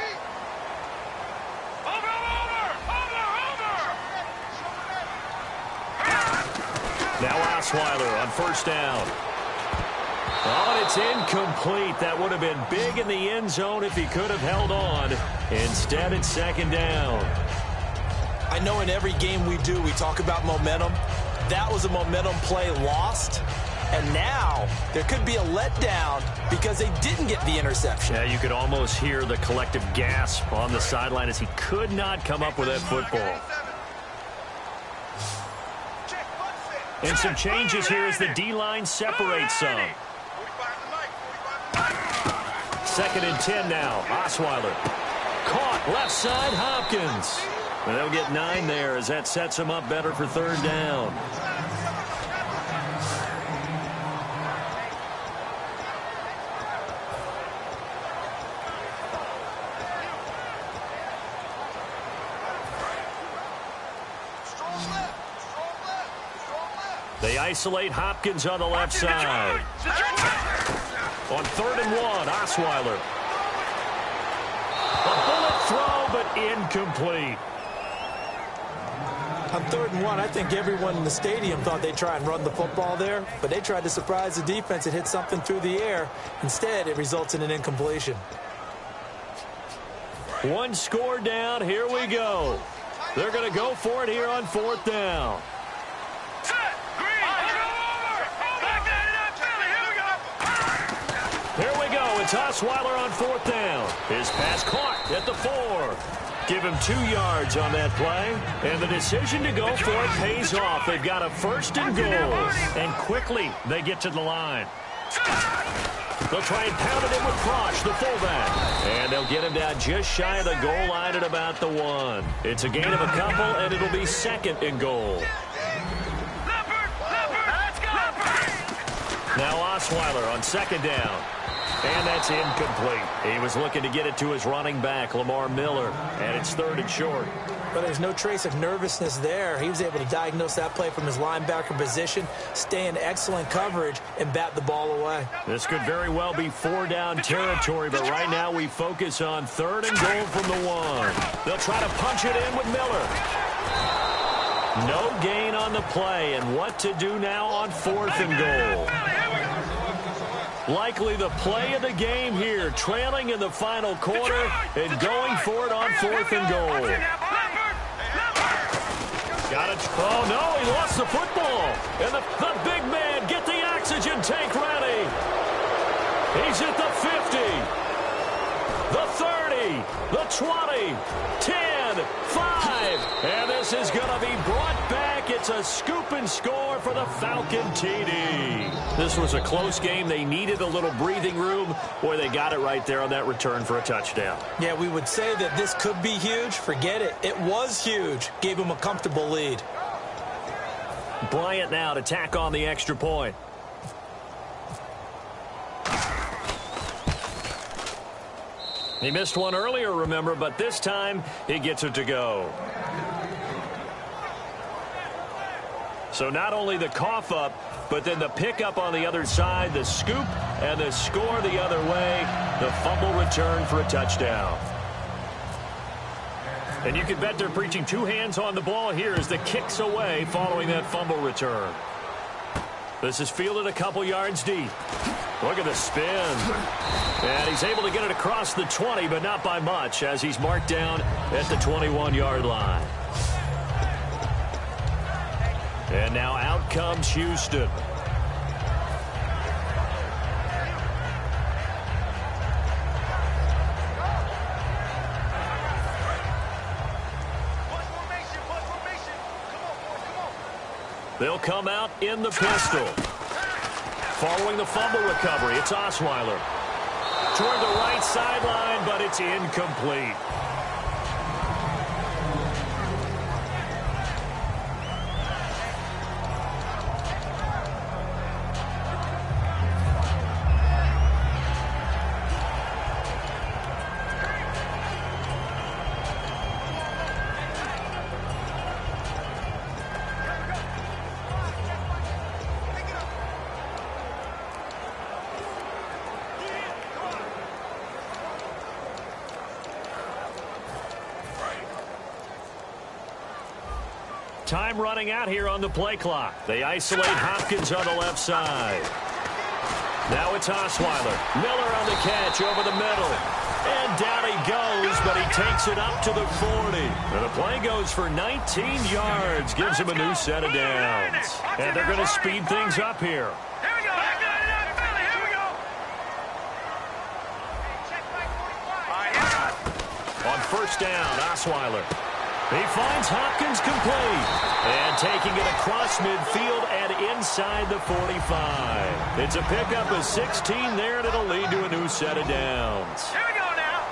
Now Osweiler on first down. Oh, and it's incomplete. That would have been big in the end zone if he could have held on. Instead, it's second down. I know in every game we do, we talk about momentum. That was a momentum play lost. And now there could be a letdown because they didn't get the interception. Yeah, you could almost hear the collective gasp on the sideline as he could not come up with that football. And some changes here as the D-line separates some. 2nd and 10 now. Osweiler. Caught left side, Hopkins. And they'll get 9 there as that sets him up better for third down. They isolate Hopkins on the left side. On 3rd and 1, Osweiler. A bullet throw, but incomplete. On 3rd and 1, I think everyone in the stadium thought they'd try and run the football there, but they tried to surprise the defense and hit something through the air. Instead, it results in an incompletion. 1 score down. Here we go. They're going to go for it here on 4th down. Here we go. It's Osweiler on 4th down. His pass caught at the 4. Give him 2 yards on that play, and the decision to go for it pays off. They've got a 1st and goal, and quickly they get to the line. They'll try and pound it in with Crouch, the fullback. And they'll get him down just shy of the goal line at about the 1. It's a gain of a couple, and it'll be 2nd and goal. Now Osweiler on 2nd down. And that's incomplete. He was looking to get it to his running back, Lamar Miller, and it's 3rd and short. But there's no trace of nervousness there. He was able to diagnose that play from his linebacker position, stay in excellent coverage, and bat the ball away. This could very well be 4-down territory, but right now we focus on 3rd and goal from the 1. They'll try to punch it in with Miller. No gain on the play, and what to do now on 4th and goal. Likely the play of the game here, trailing in the final quarter and going for it on 4th and goal. Got it. Oh, no, he lost the football. And the big man, get the oxygen tank ready. He's at the 50, the 30, the 20, 10, 5. And this is going to be brought back. It's a scoop and score for the Falcon TD. This was a close game. They needed a little breathing room. Boy, they got it right there on that return for a touchdown. Yeah, we would say that this could be huge. Forget it. It was huge. Gave him a comfortable lead. Bryant now to tack on the extra point. He missed one earlier, remember, but this time he gets it to go. So not only the cough up, but then the pickup on the other side, the scoop, and the score the other way, the fumble return for a touchdown. And you can bet they're preaching 2 hands on the ball here as the kick's away following that fumble return. This is fielded a couple yards deep. Look at the spin. And he's able to get it across the 20, but not by much, as he's marked down at the 21-yard line. And now out comes Houston. They'll come out in the pistol. Following the fumble recovery, it's Osweiler. Toward the right sideline, but it's incomplete. Time running out here on the play clock. They isolate Hopkins on the left side. Now it's Osweiler. Miller on the catch over the middle. And down he goes, but he takes it up to the 40. And the play goes for 19 yards. Gives him a new set of downs. And they're going to speed things up here. Here we go. Here we go. On 1st down, Osweiler. He finds Hopkins complete. And taking it across midfield and inside the 45. It's a pickup of 16 there, and it'll lead to a new set of downs. Here we go now.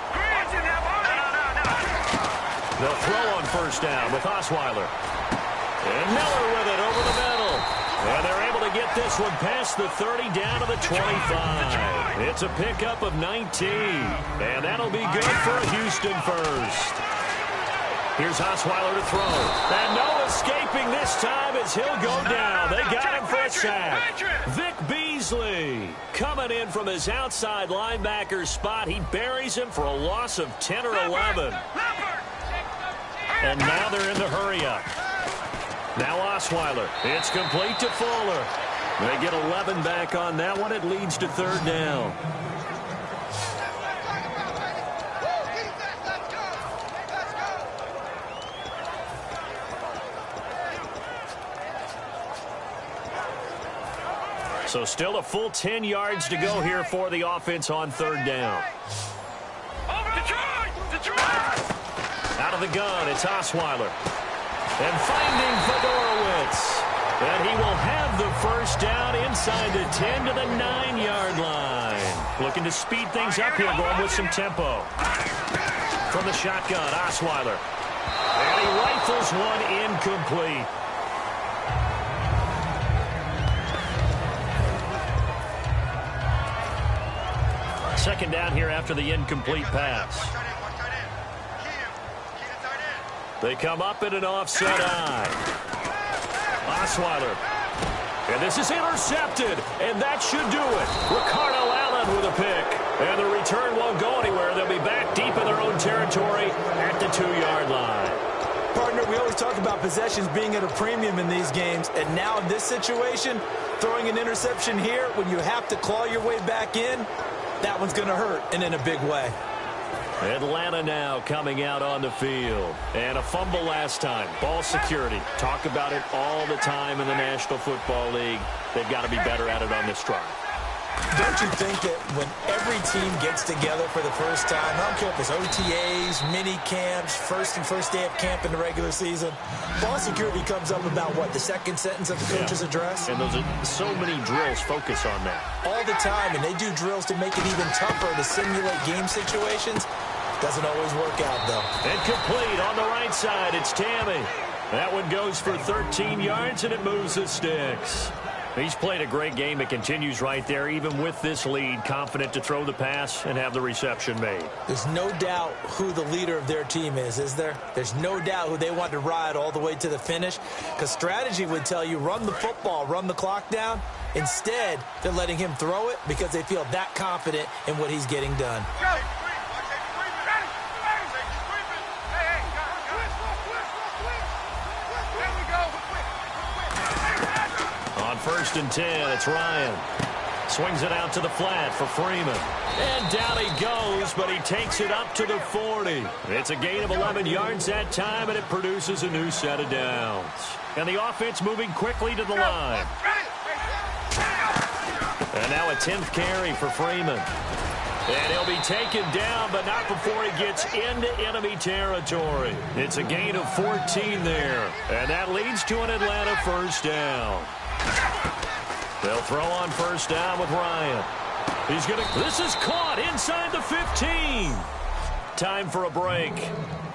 No. They'll throw on 1st down with Osweiler. And Miller with it over the middle. And they're able to get this one past the 30 down to the 25. It's a pickup of 19. And that'll be good for a Houston first. Here's Osweiler to throw. And no escaping this time as he'll go down. They got him for a sack. Vic Beasley coming in from his outside linebacker spot. He buries him for a loss of 10 or 11. And now they're in the hurry-up. Now Osweiler. It's complete to Fuller. They get 11 back on that one. It leads to 3rd down. So still a full 10 yards to go here for the offense on 3rd down. Detroit! Out of the gun, it's Osweiler. And finding Fedorowicz. And he will have the first down inside the 10 to the 9-yard line. Looking to speed things up here, going with some tempo. From the shotgun, Osweiler. And he rifles one incomplete. Second down here after the incomplete pass. They come up in an offside eye. Osweiler. And this is intercepted. And that should do it. Ricardo Allen with a pick. And the return won't go anywhere. They'll be back deep in their own territory at the 2-yard line. Partner, we always talk about possessions being at a premium in these games. And now in this situation, throwing an interception here when you have to claw your way back in, that one's going to hurt, and in a big way. Atlanta now coming out on the field. And a fumble last time. Ball security. Talk about it all the time in the National Football League. They've got to be better at it on this drive. Don't you think that when every team gets together for the first time, I don't care if it's OTAs, mini camps, first day of camp in the regular season, ball security comes up about what, the second sentence of the coach's address? And those are so many drills focus on that. All the time, and they do drills to make it even tougher to simulate game situations. Doesn't always work out, though. And complete on the right side, it's Tammy. That one goes for 13 yards, and it moves the sticks. He's played a great game. It continues right there, even with this lead, confident to throw the pass and have the reception made. There's no doubt who the leader of their team is there? There's no doubt who they want to ride all the way to the finish, because strategy would tell you run the football, run the clock down. Instead, they're letting him throw it because they feel that confident in what he's getting done. First and 10, it's Ryan. Swings it out to the flat for Freeman. And down he goes, but he takes it up to the 40. It's a gain of 11 yards that time, and it produces a new set of downs. And the offense moving quickly to the line. And now a 10th carry for Freeman. And he'll be taken down, but not before he gets into enemy territory. It's a gain of 14 there. And that leads to an Atlanta first down. They'll throw on first down with Ryan. This is caught inside the 15. Time for a break.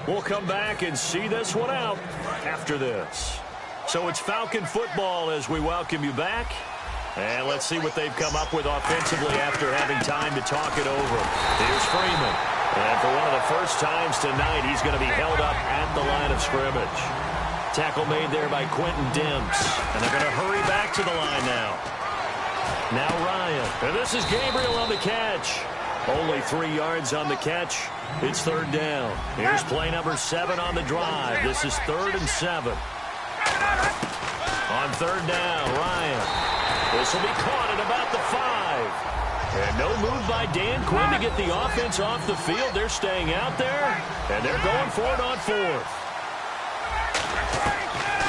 We'll come back and see this one out after this. So it's Falcon football as we welcome you back. And let's see what they've come up with offensively after having time to talk it over. Here's Freeman. And for one of the first times tonight, he's going to be held up at the line of scrimmage. Tackle made there by Quentin Demps. And they're going to hurry back to the line now. Now Ryan. And this is Gabriel on the catch. Only 3 yards on the catch. It's third down. Here's play number 7 on the drive. This is 3rd and 7. On third down, Ryan. This will be caught at about the 5. And no move by Dan Quinn to get the offense off the field. They're staying out there. And they're going for it on 4th.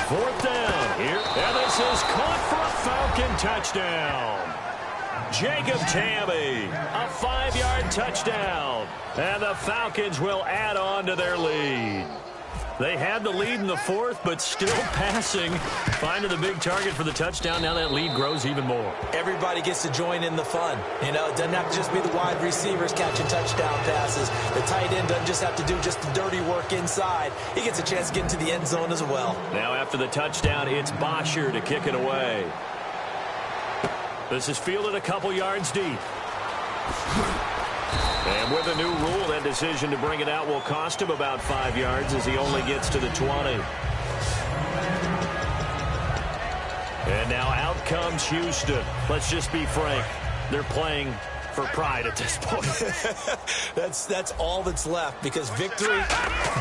4th down here. And this is caught for a Falcon touchdown. Jacob Tammy, a 5-yard touchdown. And the Falcons will add on to their lead. They had the lead in the 4th, but still passing. Finding the big target for the touchdown. Now that lead grows even more. Everybody gets to join in the fun. You know, it doesn't have to just be the wide receivers catching touchdown passes. The tight end doesn't just have to do just the dirty work inside. He gets a chance to get into the end zone as well. Now after the touchdown, it's Bosher to kick it away. This is fielded a couple yards deep. And with a new rule, that decision to bring it out will cost him about 5 yards as he only gets to the 20. And now out comes Houston. Let's just be frank. They're playing for pride at this point. That's all that's left, because victory,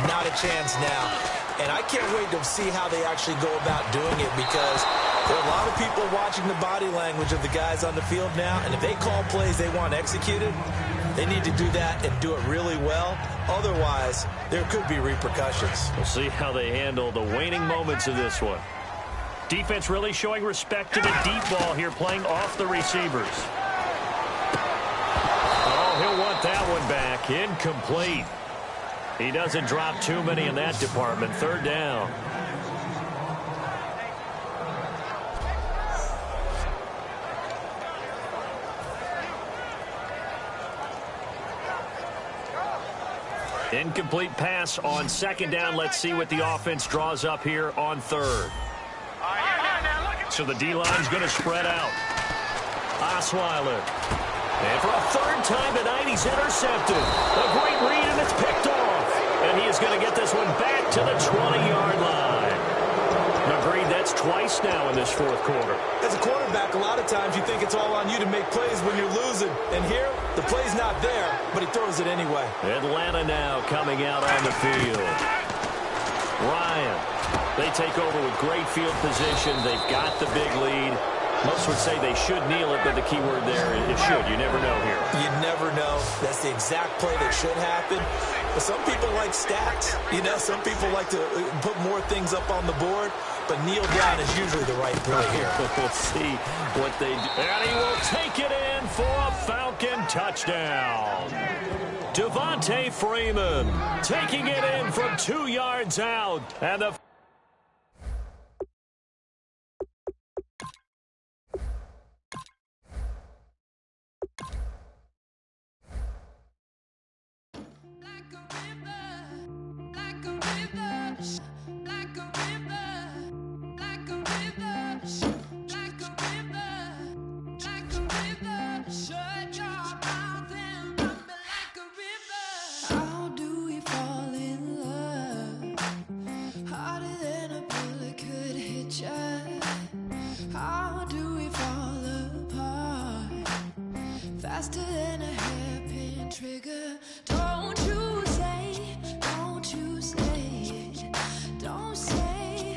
not a chance now. And I can't wait to see how they actually go about doing it, because there are a lot of people watching the body language of the guys on the field now, and if they call plays they want executed, they need to do that and do it really well. Otherwise, there could be repercussions. We'll see how they handle the waning moments of this one. Defense really showing respect to the deep ball here, playing off the receivers. Oh, he'll want that one back. Incomplete. He doesn't drop too many in that department. Third down. Incomplete pass on second down. Let's see what the offense draws up here on third. So the D-line's going to spread out. Osweiler. And for a third time tonight, he's intercepted. A great read, and it's picked off. And he is going to get this one back to the 20-yard line. Agreed, that's twice now in this fourth quarter. As a quarterback, a lot of times you think it's all on you to make plays when you're losing. And here, the play's not there, but he throws it anyway. Atlanta now coming out on the field. Ryan. They take over with great field position. They've got the big lead. Most would say they should kneel it, but the key word there is should. You never know here. You never know. That's the exact play that should happen. But some people like stats. You know, some people like to put more things up on the board, but kneel down is usually the right play here. We'll see what they do. And he will take it in for a Falcon touchdown. Devontae Freeman taking it in from 2 yards out. And the faster than a hairpin trigger. Don't you say it. Don't say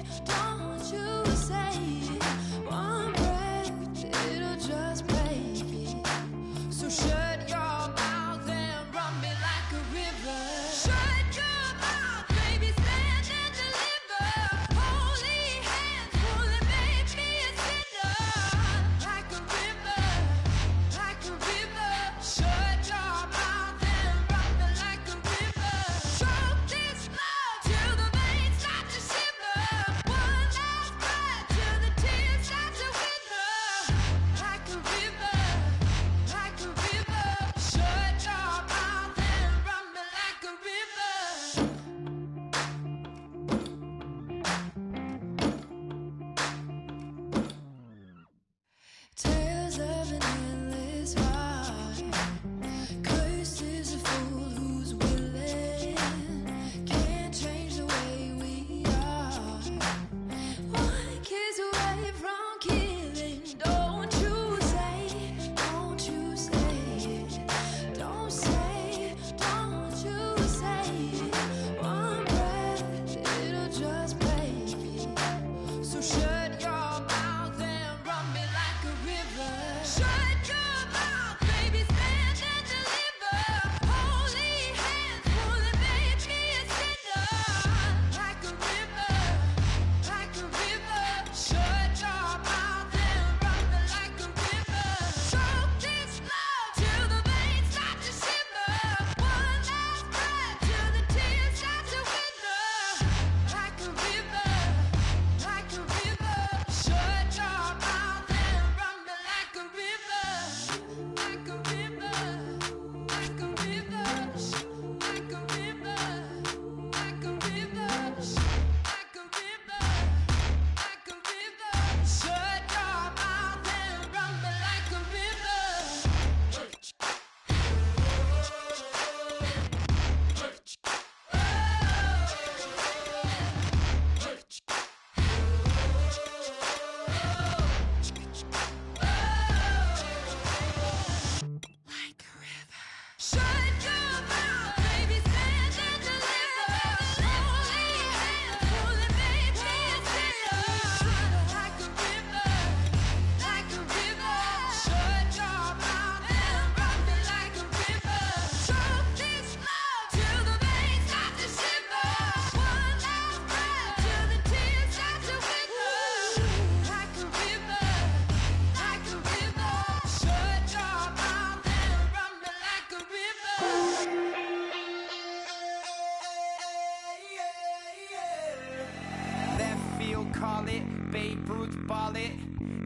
call it. Babe Ruth ball it.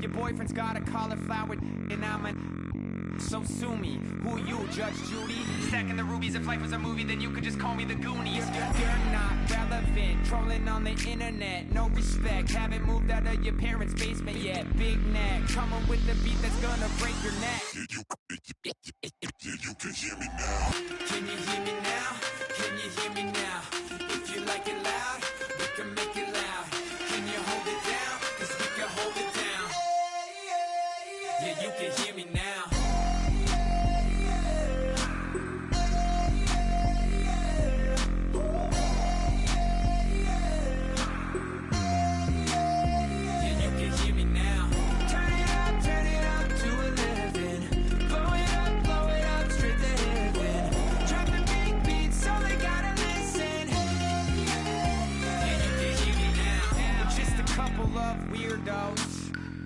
Your boyfriend's got a cauliflower and I'm a... So sue me, who you, Judge Judy? Stacking the rubies, if life was a movie, then you could just call me the Goonies. You're not relevant, trolling on the internet, no respect. Haven't moved out of your parents' basement yet. Big neck, coming with the beat that's gonna break your neck. You can hear me now. Can you hear me now? Can you hear me now? If you like it loud, we can make it loud. Can you hold it down? 'Cause we can hold it down. Yeah, you can hear me now.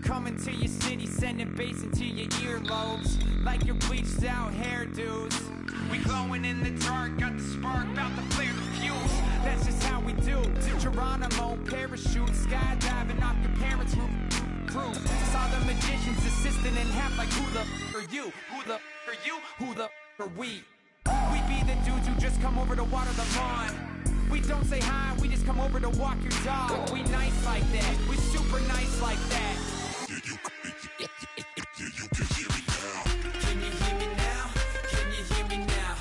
Coming to your city, sending bass into your earlobes, like your bleached out hairdos. We glowing in the dark, got the spark, about to flare the fuse. That's just how we do. To Geronimo, parachute, skydiving off your parents' roof. Crew saw the magician's assistant in half, like who the are you? Who the are you? Who the are we? We be the dudes who just come over to water the lawn. We don't say hi, we just come over to walk your dog. We nice like that, we super nice like that. You can hear me now. Can you hear me now? Can you hear me now?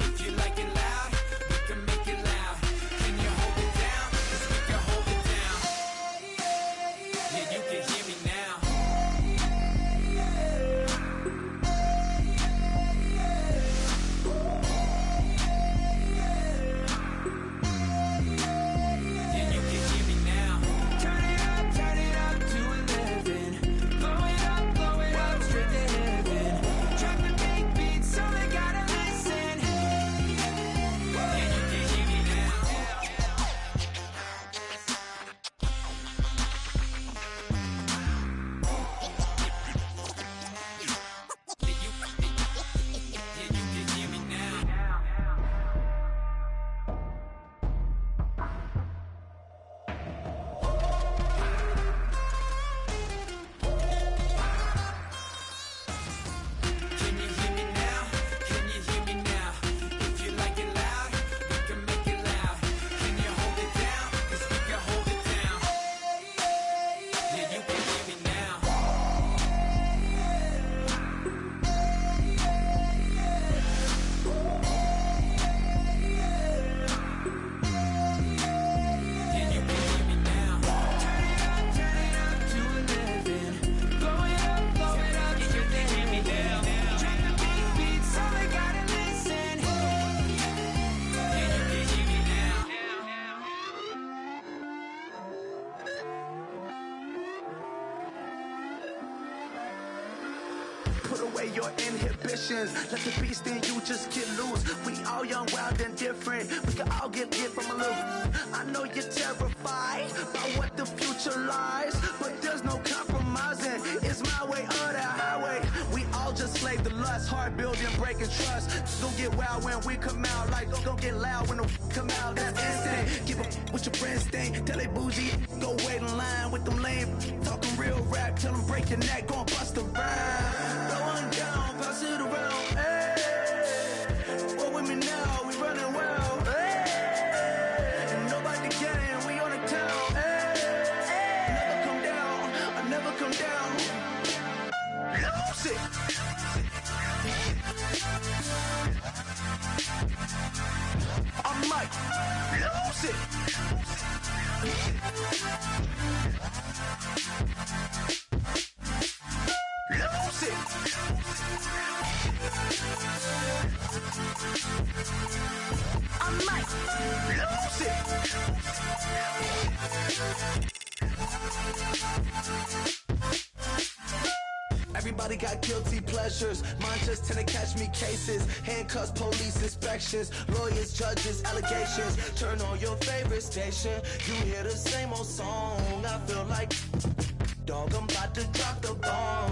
If you like it loud, we can make it loud. Can you hold it down? 'Cause we can hold it down. Yeah, you can hear me now. Yeah, you can hear me now. Turn it up to 11. Blow it up straight to heaven. Drop the big beat so they gotta listen. Yeah, you can hear me now. Yeah, you can hear me now. Can you hear me now? Can you hear me now? If you like it loud, we can make it loud. Can you hold it down? 'Cause we can hold it down. Yeah, you can hear me now. Yeah, you can hear me now. Turn it up to 11. Blow it up straight to heaven. Drop the big beat so they gotta listen. Yeah, you can hear me now. Put away your inhibitions. Let the beast in you just get loose. We all young, wild, and different. We can all get lit from a little. I know you're terrified by what the future lies, but there's no compromising. It's my way or the highway. We all just slave the lust, hard building, breaking trust. Don't get wild when we come out, like don't get loud when the come out. That's instant. Give up with your friends thing. Tell they bougie, go wait in line with them lame. Talking real rap, tell them break your neck, go and bust a rhyme. Going down, pass it around. Hey, what with me now? We running well. Hey, and nobody getting, we on the town. Hey, never come down, I never come down. Lose it. I might lose it. Lose it. I might lose it. Everybody got guilty pleasures. Mine just tend to catch me cases. Handcuffs, police inspections, lawyers, judges, allegations. Turn on your favorite station. You hear the same old song. I feel like, dog, I'm about to drop the bomb.